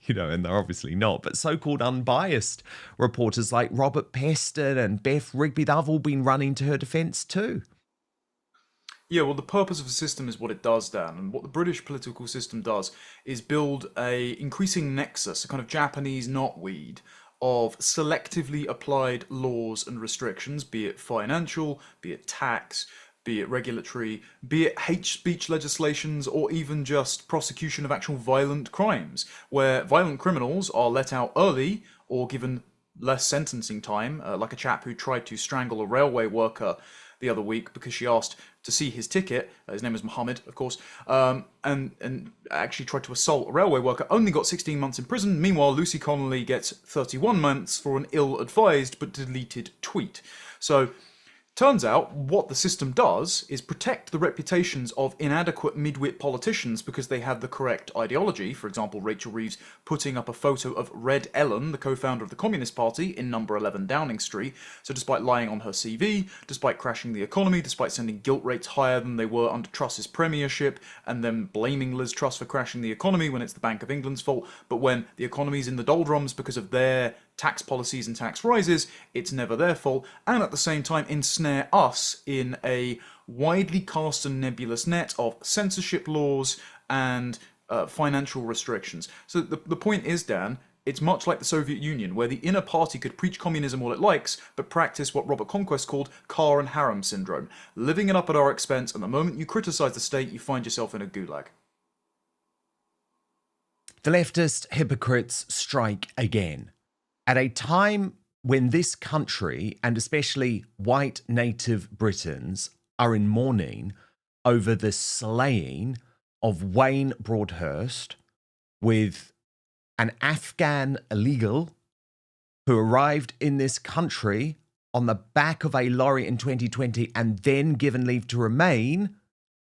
and they're obviously not, but so-called unbiased reporters like Robert Peston and Beth Rigby, they've all been running to her defence too. Yeah, well, the purpose of the system is what it does, Dan, and what the British political system does is build a increasing nexus, a kind of Japanese knotweed of selectively applied laws and restrictions, be it financial, be it tax, be it regulatory, be it hate speech legislations, or even just prosecution of actual violent crimes, where violent criminals are let out early or given less sentencing time, like a chap who tried to strangle a railway worker the other week because she asked to see his ticket. His name is Mohammed, of course, and actually tried to assault a railway worker, only got 16 months in prison. Meanwhile, Lucy Connolly gets 31 months for an ill-advised but deleted tweet. So turns out what the system does is protect the reputations of inadequate midwit politicians because they have the correct ideology. For example, Rachel Reeves putting up a photo of Red Ellen, the co-founder of the Communist Party, in number 11 Downing Street. So despite lying on her CV, despite crashing the economy, despite sending gilt rates higher than they were under Truss's premiership, and then blaming Liz Truss for crashing the economy when it's the Bank of England's fault, but when the economy's in the doldrums because of their tax policies and tax rises, it's never their fault, and at the same time ensnare us in a widely cast and nebulous net of censorship laws and financial restrictions. So the point is, Dan, it's much like the Soviet Union, where the inner party could preach communism all it likes, but practice what Robert Conquest called Car and Harem syndrome, living it up at our expense, and the moment you criticize the state, you find yourself in a gulag. The leftist hypocrites strike again. At a time when this country, and especially white native Britons, are in mourning over the slaying of Wayne Broadhurst with an Afghan illegal who arrived in this country on the back of a lorry in 2020 and then given leave to remain,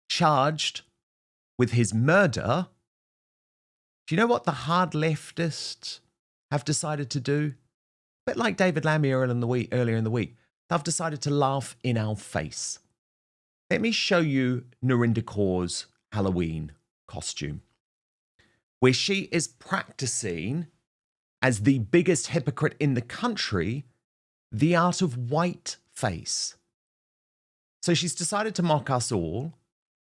charged with his murder. Do you know what the hard leftists have decided to do? A bit like David Lammy earlier in the week, they've decided to laugh in our face. Let me show you Narinder Kaur's Halloween costume, where she is practicing as the biggest hypocrite in the country, the art of white face. So she's decided to mock us all,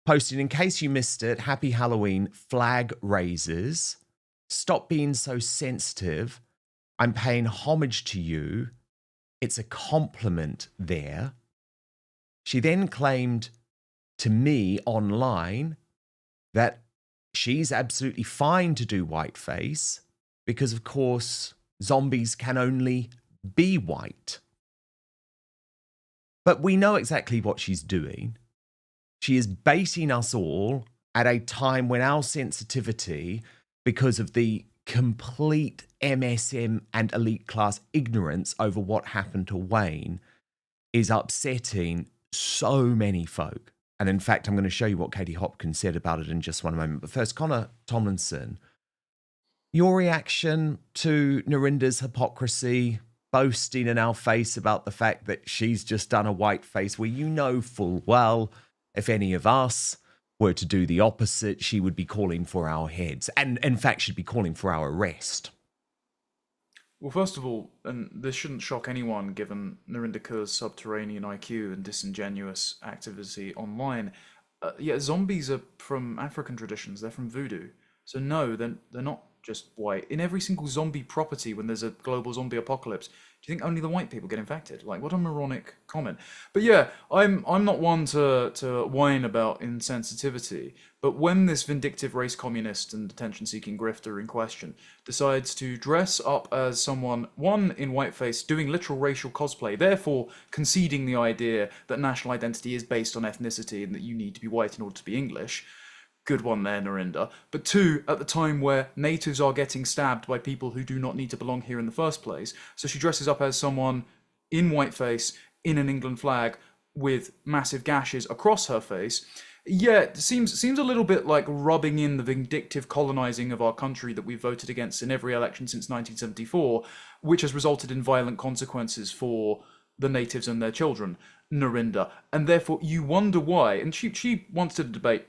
posting, in case you missed it, Happy Halloween, flag raisers. Stop being so sensitive. I'm paying homage to you. It's a compliment there. She then claimed to me online that she's absolutely fine to do whiteface because, of course, zombies can only be white. But we know exactly what she's doing. She is baiting us all at a time when our sensitivity, because of the complete MSM and elite class ignorance over what happened to Wayne, is upsetting so many folk. And in fact, I'm going to show you what Katie Hopkins said about it in just one moment. But first, Connor Tomlinson, your reaction to Narinda's hypocrisy, boasting in our face about the fact that she's just done a white face, where you know full well if any of us were to do the opposite, she would be calling for our heads. And in fact, she'd be calling for our arrest. Well, first of all, and this shouldn't shock anyone given Narinda Kaur's subterranean IQ and disingenuous activity online, zombies are from African traditions. They're from voodoo. So no, they're not just white. In every single zombie property, when there's a global zombie apocalypse, do you think only the white people get infected? Like, what a moronic comment. But yeah, I'm not one to whine about insensitivity, but when this vindictive race communist and attention-seeking grifter in question decides to dress up as someone, one, in whiteface, doing literal racial cosplay, therefore conceding the idea that national identity is based on ethnicity and that you need to be white in order to be English, good one there, Narinda. But two, at the time where natives are getting stabbed by people who do not need to belong here in the first place. So she dresses up as someone in whiteface, in an England flag, with massive gashes across her face. Yeah, it seems a little bit like rubbing in the vindictive colonizing of our country that we've voted against in every election since 1974, which has resulted in violent consequences for the natives and their children, Narinda. And therefore you wonder why, and she once did a debate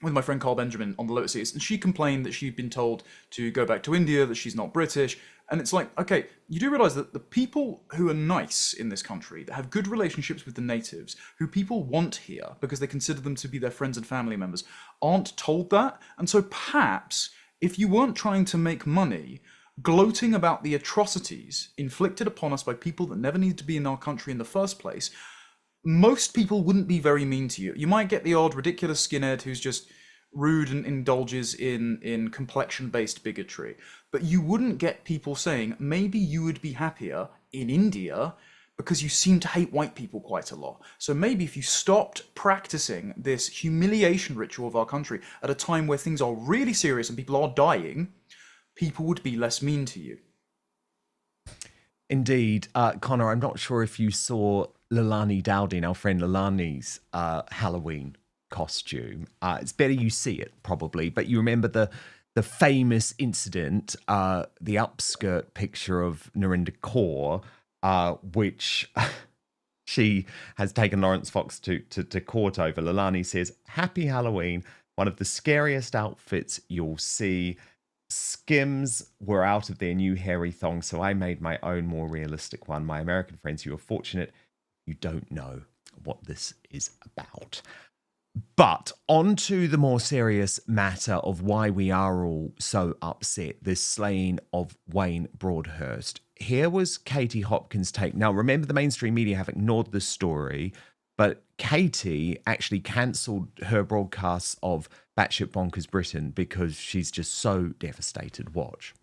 with my friend Carl Benjamin on the Lotus East, and she complained that she'd been told to go back to India, that she's not British. And it's like, okay, you do realise that the people who are nice in this country, that have good relationships with the natives, who people want here because they consider them to be their friends and family members, aren't told that. And so perhaps, if you weren't trying to make money, gloating about the atrocities inflicted upon us by people that never needed to be in our country in the first place, most people wouldn't be very mean to you. You might get the odd ridiculous skinhead who's just rude and indulges in complexion-based bigotry, but you wouldn't get people saying, maybe you would be happier in India because you seem to hate white people quite a lot. So maybe if you stopped practicing this humiliation ritual of our country at a time where things are really serious and people are dying, people would be less mean to you. Indeed. Connor, I'm not sure if you saw Leilani Dowding, our friend Leilani's Halloween costume. It's better you see it, probably, but you remember the famous incident, the upskirt picture of Narinda Kaur, which she has taken Lawrence Fox to court over. Leilani says, "Happy Halloween, one of the scariest outfits you'll see. Skims were out of their new hairy thongs, so I made my own more realistic one. My American friends, you are fortunate. You don't know what this is about." But on to the more serious matter of why we are all so upset, this slaying of Wayne Broadhurst. Here was Katie Hopkins' take. Now, remember, the mainstream media have ignored this story, but Katie actually cancelled her broadcasts of Batshit Bonkers Britain because she's just so devastated. Watch.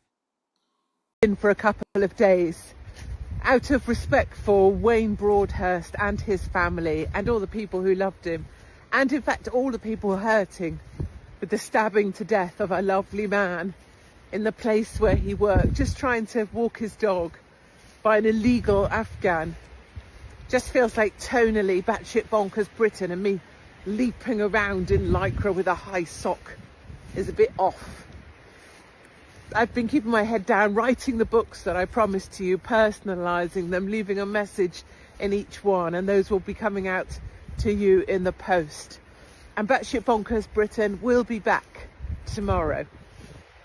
For a couple of days, out of respect for Wayne Broadhurst and his family and all the people who loved him, and in fact all the people hurting with the stabbing to death of a lovely man in the place where he worked, just trying to walk his dog by an illegal Afghan. Just feels like tonally Batshit Bonkers Britain and me leaping around in lycra with a high sock is a bit off. I've been keeping my head down, writing the books that I promised to you, personalising them, leaving a message in each one, and those will be coming out to you in the post. And Batshit Bonkers Britain will be back tomorrow.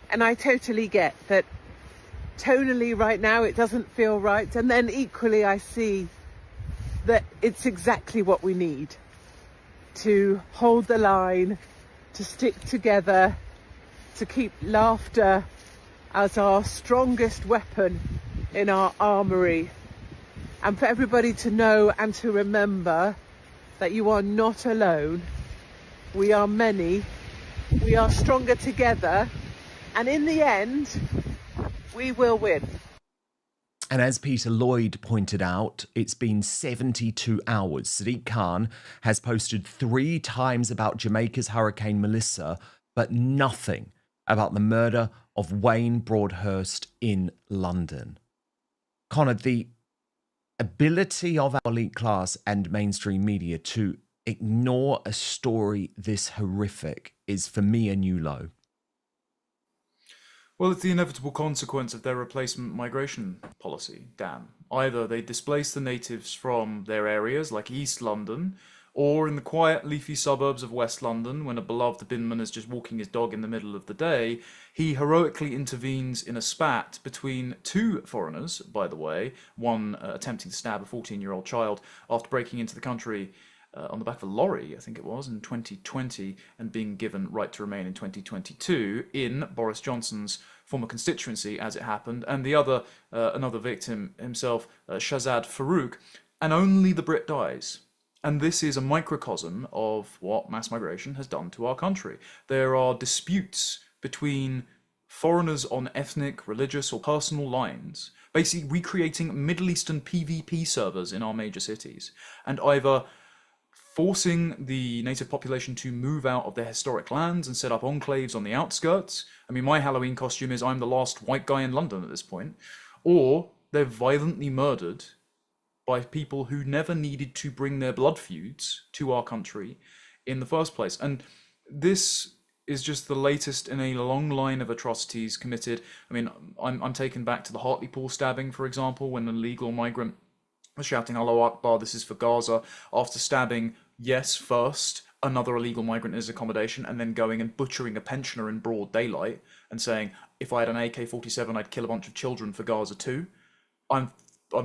And I totally get that tonally right now it doesn't feel right, and then equally I see that it's exactly what we need to hold the line, to stick together, to keep laughter as our strongest weapon in our armoury, and for everybody to know and to remember that you are not alone. We are many, we are stronger together, and in the end we will win. And as Peter Lloyd pointed out, it's been 72 hours. Sadiq Khan has posted 3 times about Jamaica's Hurricane Melissa, but nothing about the murder of Wayne Broadhurst in London. Connor, the ability of our elite class and mainstream media to ignore a story this horrific is, for me, a new low. Well, it's the inevitable consequence of their replacement migration policy, Dan. Either they displace the natives from their areas, like East London, or in the quiet, leafy suburbs of West London, when a beloved binman is just walking his dog in the middle of the day, he heroically intervenes in a spat between 2 foreigners, by the way, one attempting to stab a 14-year-old child after breaking into the country on the back of a lorry, I think it was, in 2020, and being given right to remain in 2022 in Boris Johnson's former constituency, as it happened, and the other, another victim himself, Shahzad Farouk, and only the Brit dies. And this is a microcosm of what mass migration has done to our country. There are disputes between foreigners on ethnic, religious, or personal lines, basically recreating Middle Eastern PvP servers in our major cities, and either forcing the native population to move out of their historic lands and set up enclaves on the outskirts. I mean, my Halloween costume is I'm the last white guy in London at this point. Or they're violently murdered by people who never needed to bring their blood feuds to our country in the first place. And this is just the latest in a long line of atrocities committed. I mean, I'm taken back to the Hartlepool stabbing, for example, when an illegal migrant was shouting, "Allahu Akbar, this is for Gaza," after stabbing, yes, first, another illegal migrant in his accommodation, and then going and butchering a pensioner in broad daylight and saying, if I had an AK-47, I'd kill a bunch of children for Gaza too. I'm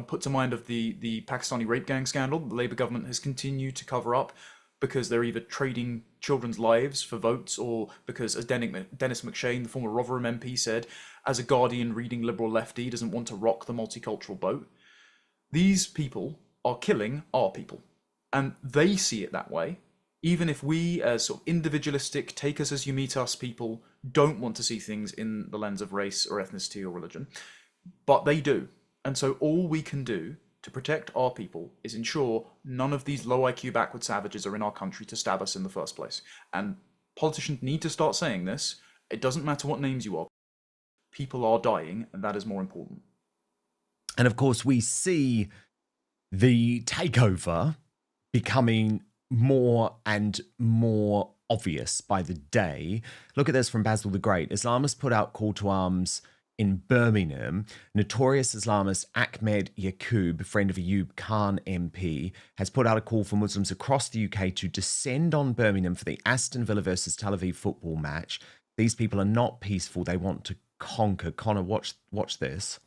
put to mind of the Pakistani rape gang scandal that the Labour government has continued to cover up because they're either trading children's lives for votes, or because, as Dennis McShane, the former Rotherham MP, said, as a Guardian reading liberal lefty doesn't want to rock the multicultural boat. These people are killing our people, and they see it that way, even if we, as sort of individualistic, take us as you meet us people, don't want to see things in the lens of race or ethnicity or religion, but they do. And so all we can do to protect our people is ensure none of these low IQ backward savages are in our country to stab us in the first place. And politicians need to start saying this. It doesn't matter what names you are. People are dying, and that is more important. And of course, we see the takeover becoming more and more obvious by the day. Look at this from Basil the Great. Islamists put out call to arms in Birmingham. Notorious Islamist Ahmed Yaqub, friend of Ayub Khan MP, has put out a call for Muslims across the UK to descend on Birmingham for the Aston Villa versus Tel Aviv football match. These people are not peaceful. They want to conquer. Connor, watch this.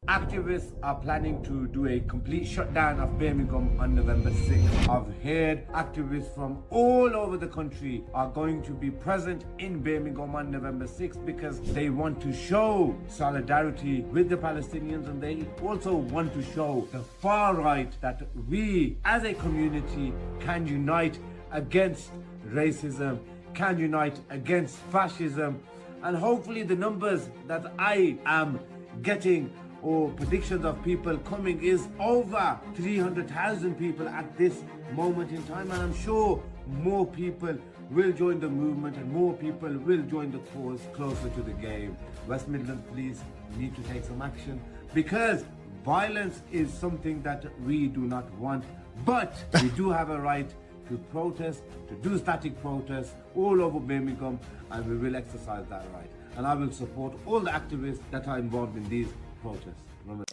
Activists are planning to do a complete shutdown of Birmingham on November 6th. I've heard activists from all over the country are going to be present in Birmingham on November 6th because they want to show solidarity with the Palestinians, and they also want to show the far right that we as a community can unite against racism, can unite against fascism, and hopefully the numbers that I am getting or predictions of people coming is over 300,000 people at this moment in time, and I'm sure more people will join the movement and more people will join the cause closer to the game. West Midlands Police need to take some action because violence is something that we do not want, but we do have a right to protest, to do static protests all over Birmingham, and we will exercise that right. And I will support all the activists that are involved in these protests.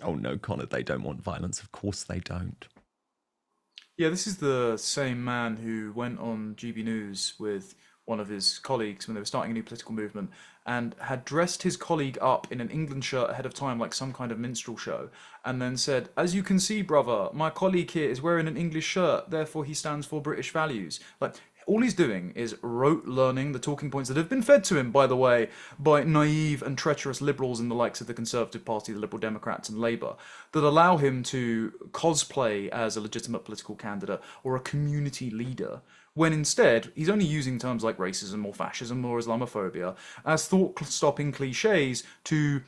Oh no, Connor, they don't want violence. Of course they don't. Yeah, this is the same man who went on GB News with one of his colleagues when they were starting a new political movement, and had dressed his colleague up in an England shirt ahead of time like some kind of minstrel show, and then said, "As you can see, brother, my colleague here is wearing an English shirt, therefore he stands for British values." Like, all he's doing is rote learning the talking points that have been fed to him, by the way, by naive and treacherous liberals in the likes of the Conservative Party, the Liberal Democrats and Labour, that allow him to cosplay as a legitimate political candidate or a community leader, when instead he's only using terms like racism or fascism or Islamophobia as thought-stopping cliches to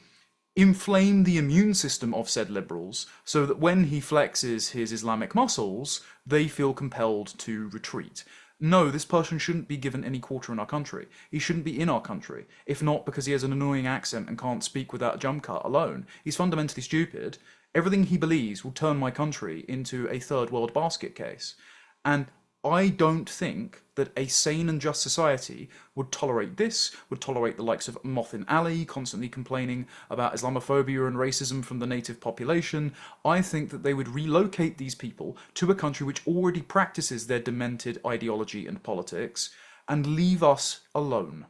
inflame the immune system of said liberals, so that when he flexes his Islamic muscles, they feel compelled to retreat. No, this person shouldn't be given any quarter in our country. He shouldn't be in our country, if not because he has an annoying accent and can't speak without a jump cut alone. He's fundamentally stupid. Everything he believes will turn my country into a third world basket case. And I don't think that a sane and just society would tolerate this, would tolerate the likes of Mothin Ali constantly complaining about Islamophobia and racism from the native population. I think that they would relocate these people to a country which already practices their demented ideology and politics and leave us alone.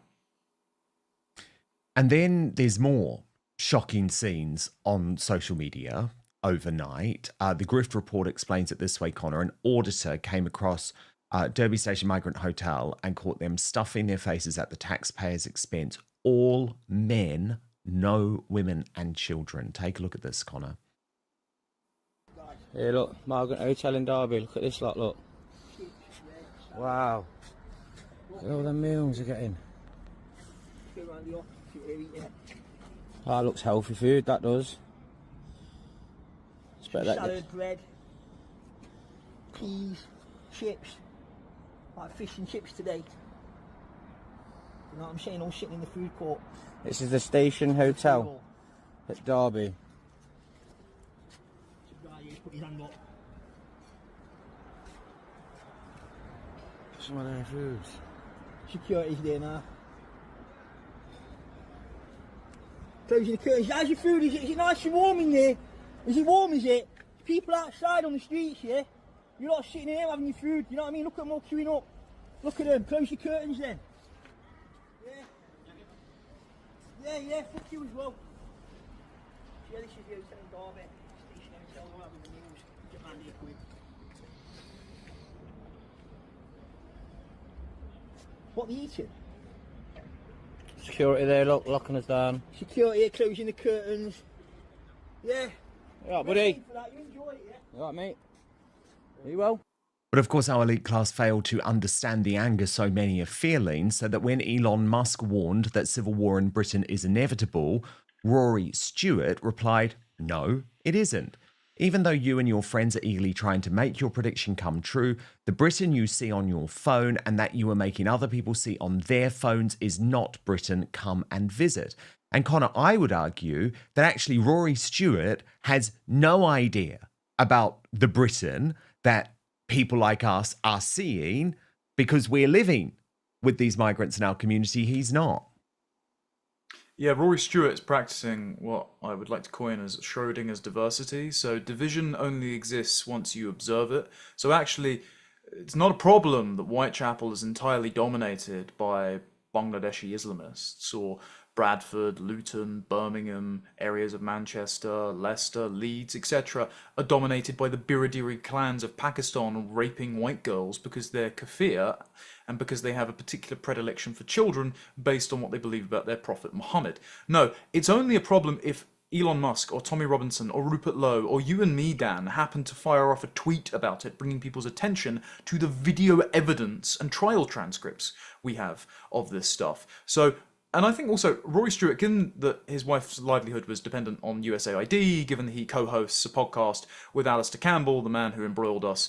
And then there's more shocking scenes on social media overnight. The Grift Report explains it this way, Connor. An auditor came across Derby Station Migrant Hotel and caught them stuffing their faces at the taxpayers' expense. All men, no women and children. Take a look at this, Connor. Here, look, Migrant Hotel in Derby. Look at this lot, look. Wow. Look at all the meals they're getting. That looks healthy food, that does. Salad, bread, peas, chips, like fish and chips today. You know what I'm saying? All sitting in the food court. This is the Station Hotel at Derby. Put his hand up. Some of their foods. Security's there now. Closing the curtains. How's your food? Is it nice and warm in there? Is it warm, is it? People outside on the streets, yeah? You're not sitting here having your food, you know what I mean? Look at them all queuing up. Look at them, close your curtains then. Yeah, fuck you as well. Yeah, this is the hotel in Derby. Station Hotel, we're having the meals. Get round here quick. What are they eating? Security there, look, locking us down. Security, closing the curtains. Yeah. You alright, buddy? You enjoy it, yeah? You alright, mate? Are you well? But of course, our elite class failed to understand the anger so many are feeling, so that when Elon Musk warned that civil war in Britain is inevitable, Rory Stewart replied, "No, it isn't. Even though you and your friends are eagerly trying to make your prediction come true, the Britain you see on your phone and that you are making other people see on their phones is not Britain. Come and visit." And Connor, I would argue that actually Rory Stewart has no idea about the Britain that people like us are seeing because we're living with these migrants in our community. He's not. Yeah, Rory Stewart's practicing what I would like to coin as Schrodinger's diversity. So division only exists once you observe it. So actually, it's not a problem that Whitechapel is entirely dominated by Bangladeshi Islamists, or Bradford, Luton, Birmingham, areas of Manchester, Leicester, Leeds, etc. are dominated by the Biradiri clans of Pakistan raping white girls because they're kafir and because they have a particular predilection for children based on what they believe about their prophet Muhammad. No, it's only a problem if Elon Musk or Tommy Robinson or Rupert Lowe or you and me, Dan, happen to fire off a tweet about it, bringing people's attention to the video evidence and trial transcripts we have of this stuff. So, and I think also Rory Stewart, given that his wife's livelihood was dependent on USAID, given that he co-hosts a podcast with Alistair Campbell, the man who embroiled us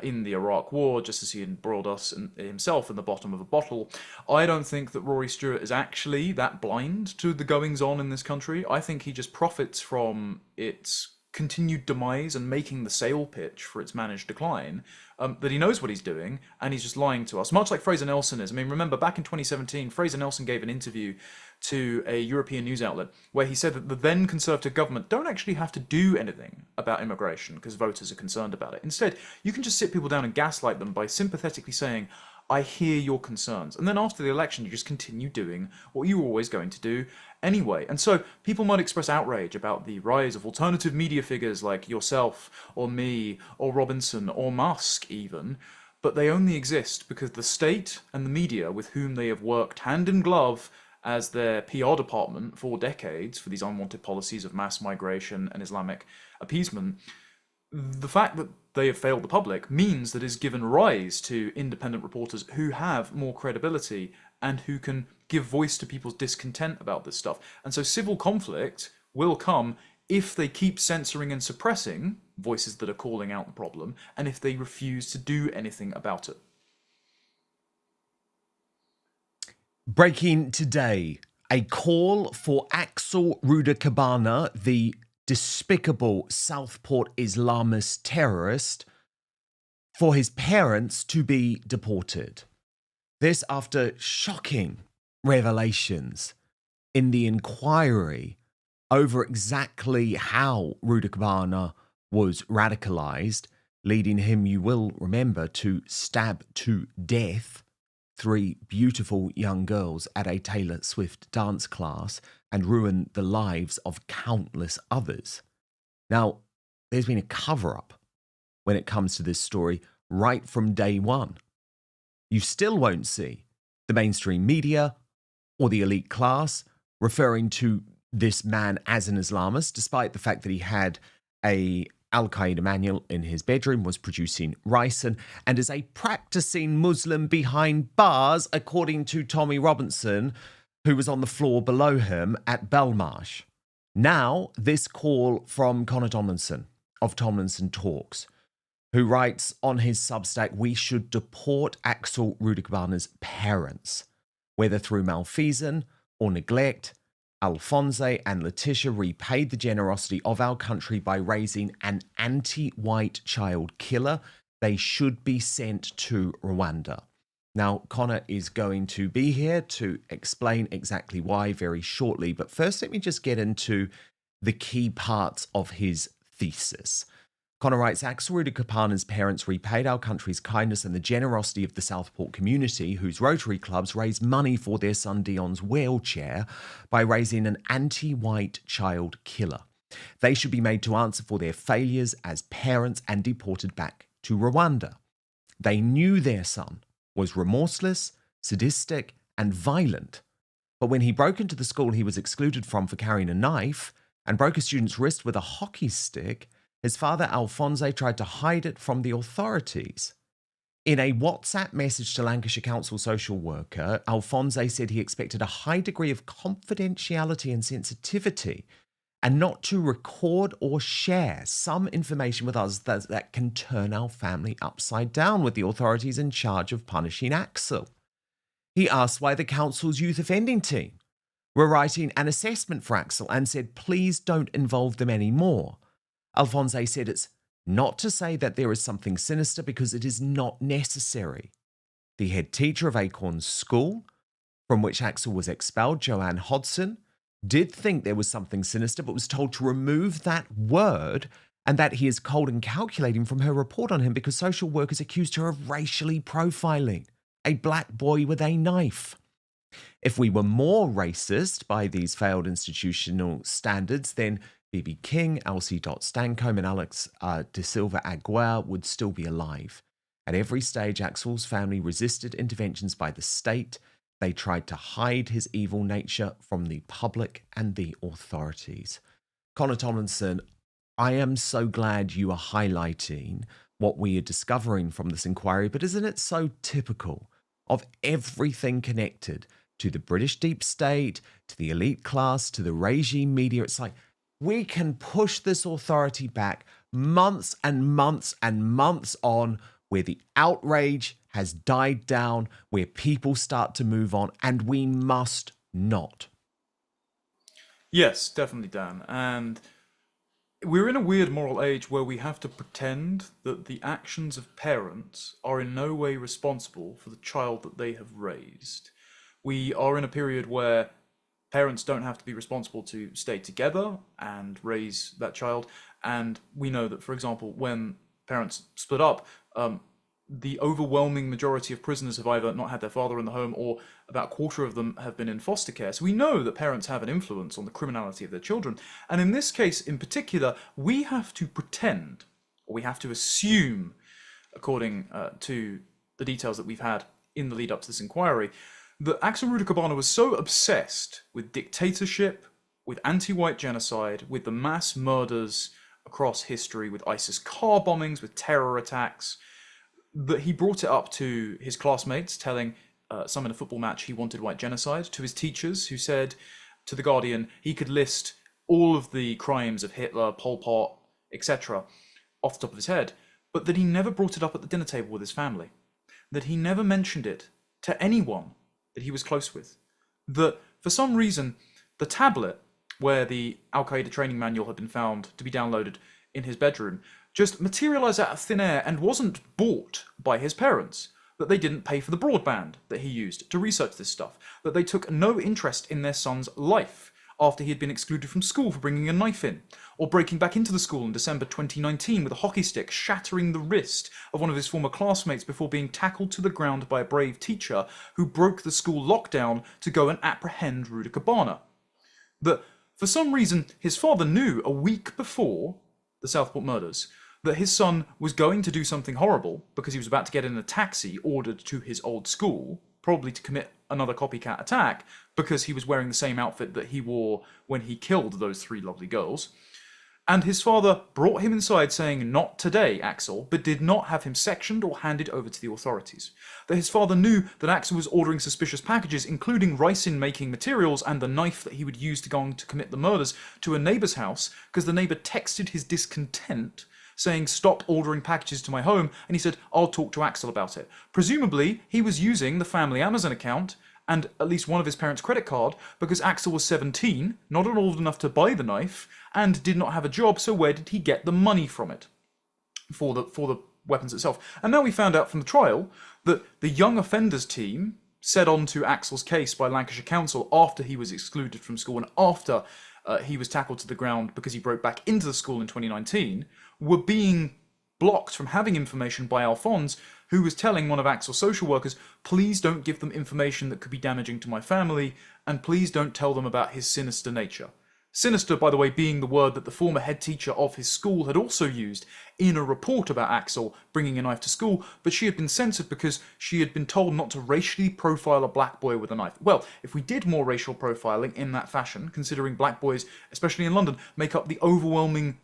in the Iraq War, just as he embroiled us himself in the bottom of a bottle, I don't think that Rory Stewart is actually that blind to the goings-on in this country. I think he just profits from its continued demise and making the sale pitch for its managed decline, that he knows what he's doing and he's just lying to us, much like Fraser Nelson is. I mean, remember back in 2017, Fraser Nelson gave an interview to a European news outlet where he said that the then Conservative government don't actually have to do anything about immigration because voters are concerned about it. Instead, you can just sit people down and gaslight them by sympathetically saying, I hear your concerns. And then after the election, you just continue doing what you were always going to do anyway. And so people might express outrage about the rise of alternative media figures like yourself or me or Robinson or Musk even, but they only exist because the state and the media with whom they have worked hand in glove as their PR department for decades for these unwanted policies of mass migration and Islamic appeasement, the fact that they have failed the public means that it has given rise to independent reporters who have more credibility and who can give voice to people's discontent about this stuff. And so civil conflict will come if they keep censoring and suppressing voices that are calling out the problem, and if they refuse to do anything about it. Breaking today, a call for Axel Rudakabana, the despicable Southport Islamist terrorist, for his parents to be deported. This after shocking revelations in the inquiry over exactly how Rudakabana was radicalized, leading him, you will remember, to stab to death 3 beautiful young girls at a Taylor Swift dance class and ruin the lives of countless others. Now, there's been a cover-up when it comes to this story right from day one. You still won't see the mainstream media or the elite class referring to this man as an Islamist, despite the fact that he had a Al-Qaeda manual in his bedroom, was producing ricin, and is a practicing Muslim behind bars, according to Tommy Robinson, who was on the floor below him at Belmarsh. Now, this call from Connor Tomlinson of Tomlinson Talks, who writes on his Substack, we should deport Axel Rudakabana's parents, whether through malfeasance or neglect. Alphonse and Letitia repaid the generosity of our country by raising an anti-white child killer. They should be sent to Rwanda. Now, Connor is going to be here to explain exactly why very shortly. But first, let me just get into the key parts of his thesis. Connor writes, Axel Rudakabana's parents repaid our country's kindness and the generosity of the Southport community, whose Rotary clubs raised money for their son Dion's wheelchair by raising an anti-white child killer. They should be made to answer for their failures as parents and deported back to Rwanda. They knew their son was remorseless, sadistic, and violent. But when he broke into the school he was excluded from for carrying a knife and broke a student's wrist with a hockey stick, his father, Alphonse, tried to hide it from the authorities. In a WhatsApp message to Lancashire Council social worker, Alphonse said he expected a high degree of confidentiality and sensitivity and not to record or share some information with us that can turn our family upside down with the authorities in charge of punishing Axel. He asked why the council's youth offending team were writing an assessment for Axel and said, please don't involve them anymore. Alphonse said it's not to say that there is something sinister because it is not necessary. The head teacher of Acorn's school, from which Axel was expelled, Joanne Hodson, did think there was something sinister but was told to remove that word and that he is cold and calculating from her report on him because social workers accused her of racially profiling a black boy with a knife. If we were more racist by these failed institutional standards, then B.B. King, Elsie Stancombe and Alex De Silva Aguirre would still be alive. At every stage, Axel's family resisted interventions by the state. They tried to hide his evil nature from the public and the authorities. Connor Tomlinson, I am so glad you are highlighting what we are discovering from this inquiry, but isn't it so typical of everything connected to the British deep state, to the elite class, to the regime media? It's like, we can push this authority back months and months and months on, where the outrage has died down, where people start to move on, and we must not. Yes, definitely, Dan. And we're in a weird moral age where we have to pretend that the actions of parents are in no way responsible for the child that they have raised. We are in a period where parents don't have to be responsible to stay together and raise that child. And we know that, for example, when parents split up, the overwhelming majority of prisoners have either not had their father in the home, or about a quarter of them have been in foster care. So we know that parents have an influence on the criminality of their children. And in this case in particular, we have to pretend, or we have to assume, according to the details that we've had in the lead up to this inquiry, that Axel Rudakabana was so obsessed with dictatorship, with anti-white genocide, with the mass murders across history, with ISIS car bombings, with terror attacks, that he brought it up to his classmates, telling some in a football match he wanted white genocide, to his teachers, who said to The Guardian he could list all of the crimes of Hitler, Pol Pot, etc. off the top of his head, but that he never brought it up at the dinner table with his family, that he never mentioned it to anyone that he was close with, that for some reason the tablet where the Al-Qaeda training manual had been found to be downloaded in his bedroom just materialized out of thin air and wasn't bought by his parents, that they didn't pay for the broadband that he used to research this stuff, that they took no interest in their son's life after he had been excluded from school for bringing a knife in, or breaking back into the school in December 2019 with a hockey stick, shattering the wrist of one of his former classmates before being tackled to the ground by a brave teacher who broke the school lockdown to go and apprehend Rudakabana. That for some reason his father knew a week before the Southport murders that his son was going to do something horrible because he was about to get in a taxi ordered to his old school, probably to commit another copycat attack because he was wearing the same outfit that he wore when he killed those 3 lovely girls. And his father brought him inside saying, "Not today, Axel," but did not have him sectioned or handed over to the authorities. That his father knew that Axel was ordering suspicious packages, including ricin-making materials and the knife that he would use to go on to commit the murders, to a neighbour's house because the neighbour texted his discontent saying, "Stop ordering packages to my home," and he said, "I'll talk to Axel about it." Presumably, he was using the family Amazon account and at least one of his parents' credit card because Axel was 17, not old enough to buy the knife, and did not have a job, so where did he get the money from it for the weapons itself? And now we found out from the trial that the young offenders team set on to Axel's case by Lancashire Council after he was excluded from school and after he was tackled to the ground because he broke back into the school in 2019, were being blocked from having information by Alphonse, who was telling one of Axel's social workers, "Please don't give them information that could be damaging to my family, and please don't tell them about his sinister nature." Sinister, by the way, being the word that the former head teacher of his school had also used in a report about Axel bringing a knife to school, but she had been censored because she had been told not to racially profile a black boy with a knife. Well, if we did more racial profiling in that fashion, considering black boys, especially in London, make up the overwhelming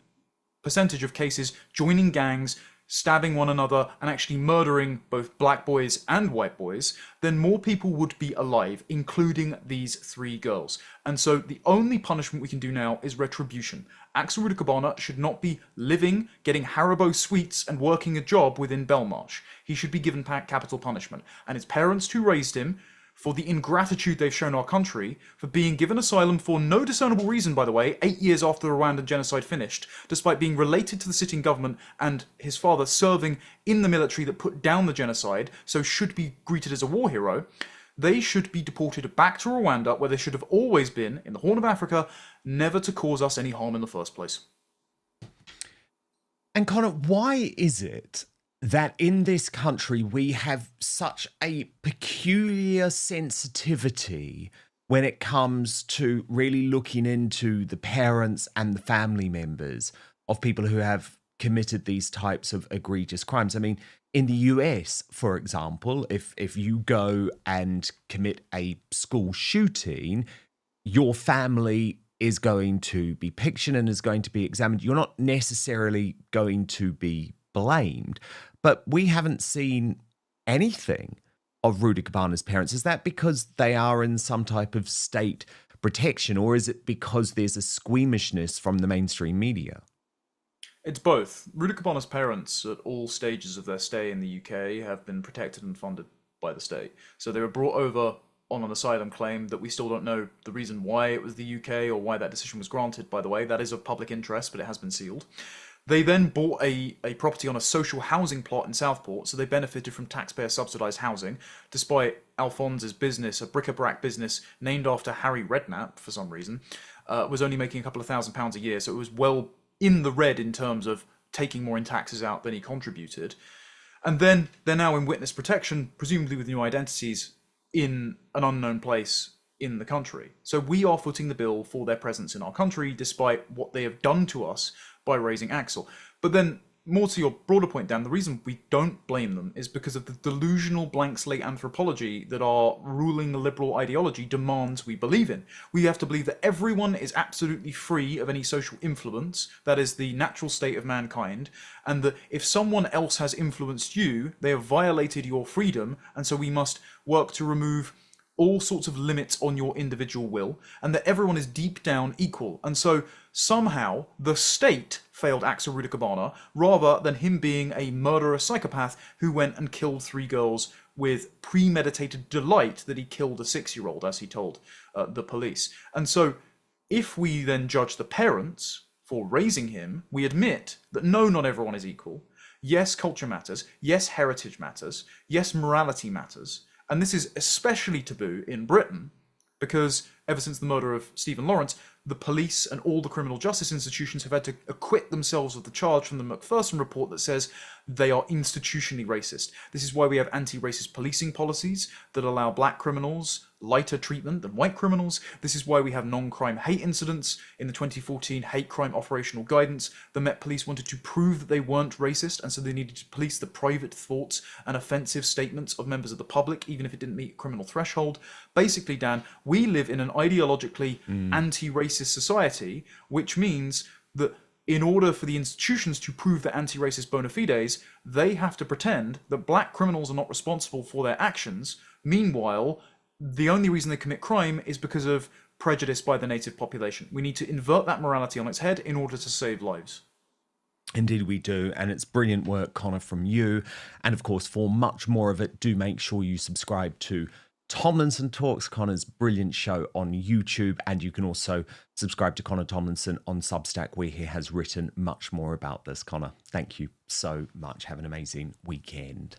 percentage of cases joining gangs, stabbing one another, and actually murdering both black boys and white boys, then more people would be alive, including these 3 girls. And so the only punishment we can do now is retribution. Axel Rudakabana should not be living, getting Haribo sweets, and working a job within Belmarsh. He should be given capital punishment. And his parents who raised him, for the ingratitude they've shown our country, for being given asylum for no discernible reason, by the way, 8 years after the Rwandan genocide finished, despite being related to the sitting government and his father serving in the military that put down the genocide, so should be greeted as a war hero, they should be deported back to Rwanda, where they should have always been, in the Horn of Africa, never to cause us any harm in the first place. And Connor, why is it that in this country we have such a peculiar sensitivity when it comes to really looking into the parents and the family members of people who have committed these types of egregious crimes? I mean, in the US, for example, if you go and commit a school shooting, your family is going to be pictured and is going to be examined. You're not necessarily going to be blamed. But we haven't seen anything of Rudakabana's parents. Is that because they are in some type of state protection, or is it because there's a squeamishness from the mainstream media? It's both. Rudakabana's parents, at all stages of their stay in the UK, have been protected and funded by the state. So they were brought over on an asylum claim that we still don't know the reason why it was the UK or why that decision was granted, by the way. That is of public interest, but it has been sealed. They then bought a property on a social housing plot in Southport, so they benefited from taxpayer-subsidised housing, despite Alphonse's business, a bric-a-brac business named after Harry Redknapp, for some reason, was only making a couple of £1,000s a year, so it was well in the red in terms of taking more in taxes out than he contributed. And then they're now in witness protection, presumably with new identities, in an unknown place in the country. So we are footing the bill for their presence in our country, despite what they have done to us by raising Axel. But then, more to your broader point, Dan, the reason we don't blame them is because of the delusional blank slate anthropology that our ruling liberal ideology demands we believe in. We have to believe that everyone is absolutely free of any social influence, that is the natural state of mankind, and that if someone else has influenced you, they have violated your freedom, and so we must work to remove all sorts of limits on your individual will, and that everyone is deep down equal. And so somehow the state failed Axel Rudikabana rather than him being a murderous psychopath who went and killed 3 girls with premeditated delight that he killed a 6-year-old, as he told the police. And so if we then judge the parents for raising him, we admit that no, not everyone is equal. Yes, culture matters. Yes, heritage matters. Yes, morality matters. And this is especially taboo in Britain because ever since the murder of Stephen Lawrence, the police and all the criminal justice institutions have had to acquit themselves of the charge from the Macpherson report that says they are institutionally racist. This is why we have anti-racist policing policies that allow black criminals lighter treatment than white criminals. This is why we have non-crime hate incidents. In the 2014 hate crime operational guidance, the Met Police wanted to prove that they weren't racist, and so they needed to police the private thoughts and offensive statements of members of the public, even if it didn't meet a criminal threshold. Basically, Dan, we live in an ideologically anti-racist society, which means that in order for the institutions to prove their anti-racist bona fides, they have to pretend that black criminals are not responsible for their actions. Meanwhile, the only reason they commit crime is because of prejudice by the native population. We need to invert that morality on its head in order to save lives. Indeed we do, and it's brilliant work, Connor, from you. And of course, for much more of it, do make sure you subscribe to Tomlinson Talks, Connor's brilliant show on YouTube, and you can also subscribe to Connor Tomlinson on Substack, where he has written much more about this. Connor, thank you so much. Have an amazing weekend.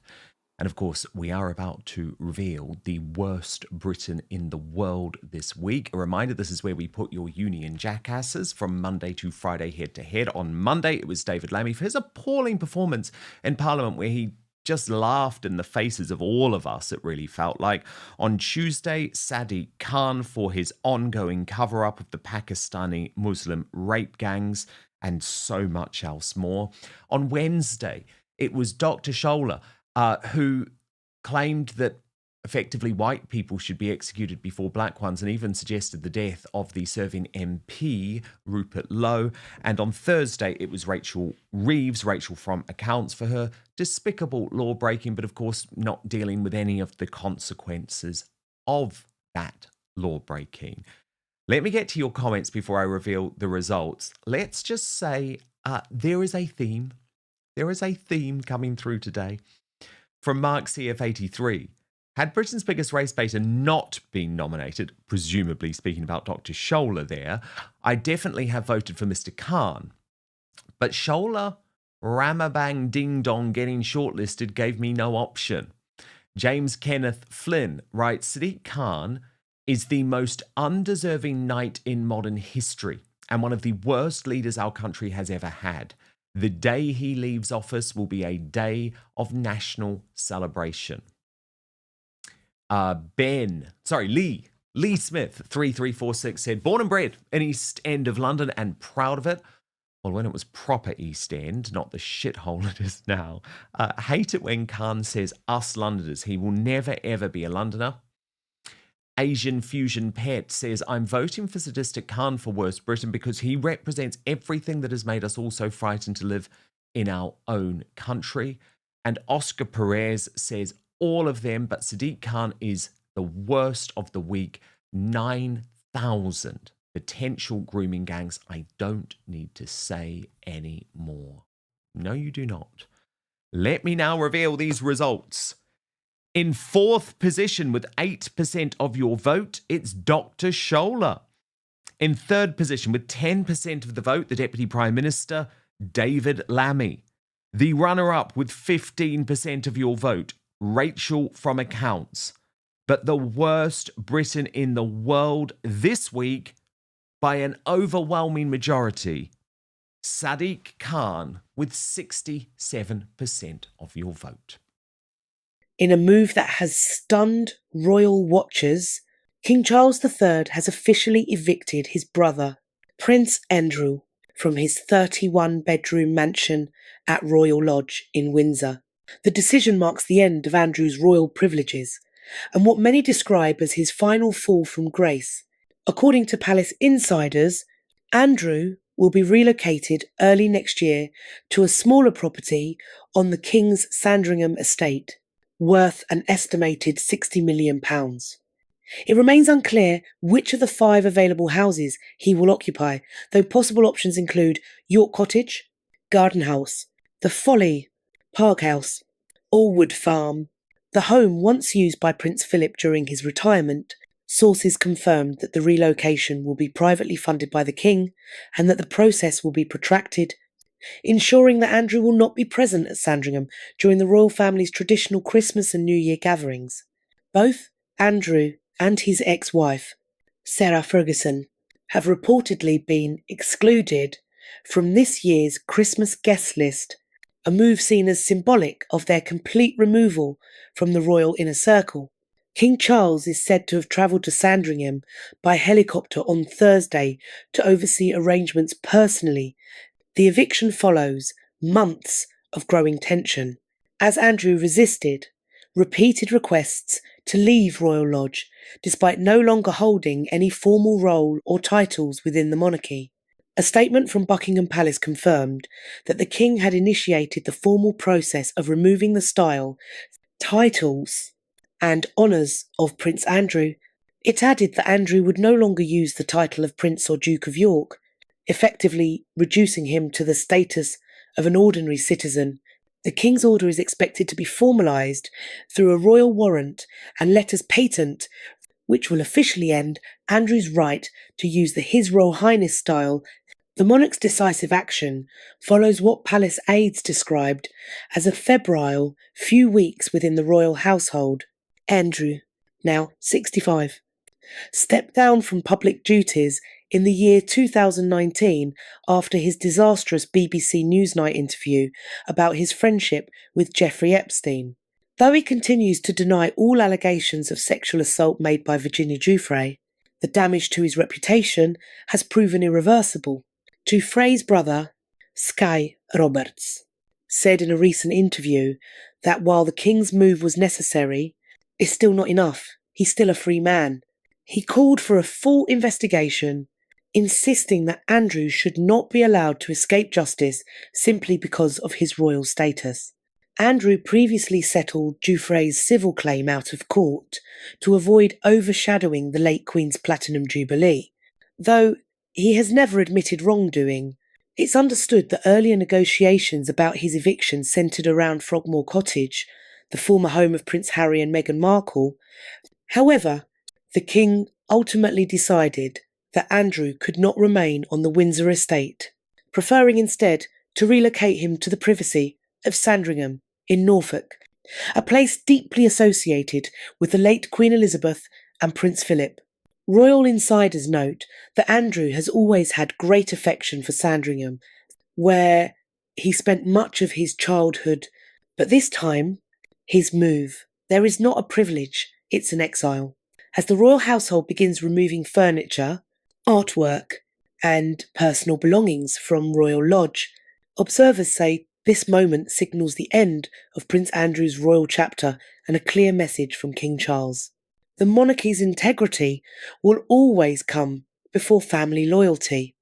And of course, we are about to reveal the worst Briton in the world this week. A reminder, this is where we put your union jackasses from Monday to Friday head to head. On Monday, it was David Lammy for his appalling performance in Parliament, where he just laughed in the faces of all of us, it really felt like. On Tuesday, Sadiq Khan for his ongoing cover-up of the Pakistani Muslim rape gangs, and so much else more. On Wednesday, it was Dr. Shola, who claimed that effectively white people should be executed before black ones, and even suggested the death of the serving MP, Rupert Lowe. And on Thursday, it was Rachel Reeves, Rachel from Accounts, for her despicable law breaking, but of course not dealing with any of the consequences of that law breaking. Let me get to your comments before I reveal the results. Let's just say there is a theme. There is a theme coming through today. From Mark CF83, had Britain's Biggest Race Baiter not been nominated, presumably speaking about Dr. Shola there, I definitely have voted for Mr. Khan. But Shola, Ramabang Ding Dong getting shortlisted gave me no option. James Kenneth Flynn writes, Sadiq Khan is the most undeserving knight in modern history and one of the worst leaders our country has ever had. The day he leaves office will be a day of national celebration. Lee Smith, 3346 said, born and bred in East End of London and proud of it. Well, when it was proper East End, not the shithole it is now. Hate it when Khan says us Londoners. He will never, ever be a Londoner. Asian Fusion Pet says, I'm voting for Sadistic Khan for Worst Britain because he represents everything that has made us all so frightened to live in our own country. And Oscar Perez says, all of them, but Sadiq Khan is the worst of the week. 9,000 potential grooming gangs. I don't need to say any more. No, you do not. Let me now reveal these results. In fourth position with 8% of your vote, it's Dr. Shola. In third position with 10% of the vote, the Deputy Prime Minister, David Lammy. The runner-up with 15% of your vote, Rachel from Accounts. But the worst Briton in the world this week, by an overwhelming majority, Sadiq Khan with 67% of your vote. In a move that has stunned royal watchers, King Charles III has officially evicted his brother, Prince Andrew, from his 31-bedroom mansion at Royal Lodge in Windsor. The decision marks the end of Andrew's royal privileges and what many describe as his final fall from grace. According to palace insiders, Andrew will be relocated early next year to a smaller property on the King's Sandringham estate, worth an estimated £60 million. It remains unclear which of the 5 available houses he will occupy, though possible options include York Cottage, Garden House, The Folly, Park House, Allwood Farm, the home once used by Prince Philip during his retirement. Sources confirmed that the relocation will be privately funded by the King and that the process will be protracted, ensuring that Andrew will not be present at Sandringham during the royal family's traditional Christmas and New Year gatherings. Both Andrew and his ex-wife, Sarah Ferguson, have reportedly been excluded from this year's Christmas guest list, a move seen as symbolic of their complete removal from the royal inner circle. King Charles is said to have travelled to Sandringham by helicopter on Thursday to oversee arrangements personally. The eviction follows months of growing tension, as Andrew resisted repeated requests to leave Royal Lodge, despite no longer holding any formal role or titles within the monarchy. A statement from Buckingham Palace confirmed that the King had initiated the formal process of removing the style, titles, and honours of Prince Andrew. It added that Andrew would no longer use the title of Prince or Duke of York, effectively reducing him to the status of an ordinary citizen. The King's order is expected to be formalised through a royal warrant and letters patent, which will officially end Andrew's right to use the His Royal Highness style. The monarch's decisive action follows what palace aides described as a febrile few weeks within the royal household. Andrew, now 65, stepped down from public duties in the year 2019 after his disastrous BBC Newsnight interview about his friendship with Jeffrey Epstein. Though he continues to deny all allegations of sexual assault made by Virginia Giuffre, the damage to his reputation has proven irreversible. Giuffre's brother, Sky Roberts, said in a recent interview that while the King's move was necessary, it's still not enough. He's still a free man. He called for a full investigation, insisting that Andrew should not be allowed to escape justice simply because of his royal status. Andrew previously settled Giuffre's civil claim out of court to avoid overshadowing the late Queen's Platinum Jubilee. Though he has never admitted wrongdoing, it's understood that earlier negotiations about his eviction centred around Frogmore Cottage, the former home of Prince Harry and Meghan Markle. However, the King ultimately decided that Andrew could not remain on the Windsor estate, preferring instead to relocate him to the privacy of Sandringham in Norfolk, a place deeply associated with the late Queen Elizabeth and Prince Philip. Royal insiders note that Andrew has always had great affection for Sandringham, where he spent much of his childhood, but this time, his move. There is not a privilege, it's an exile. As the royal household begins removing furniture, artwork, and personal belongings from Royal Lodge, observers say this moment signals the end of Prince Andrew's royal chapter and a clear message from King Charles. The monarchy's integrity will always come before family loyalty.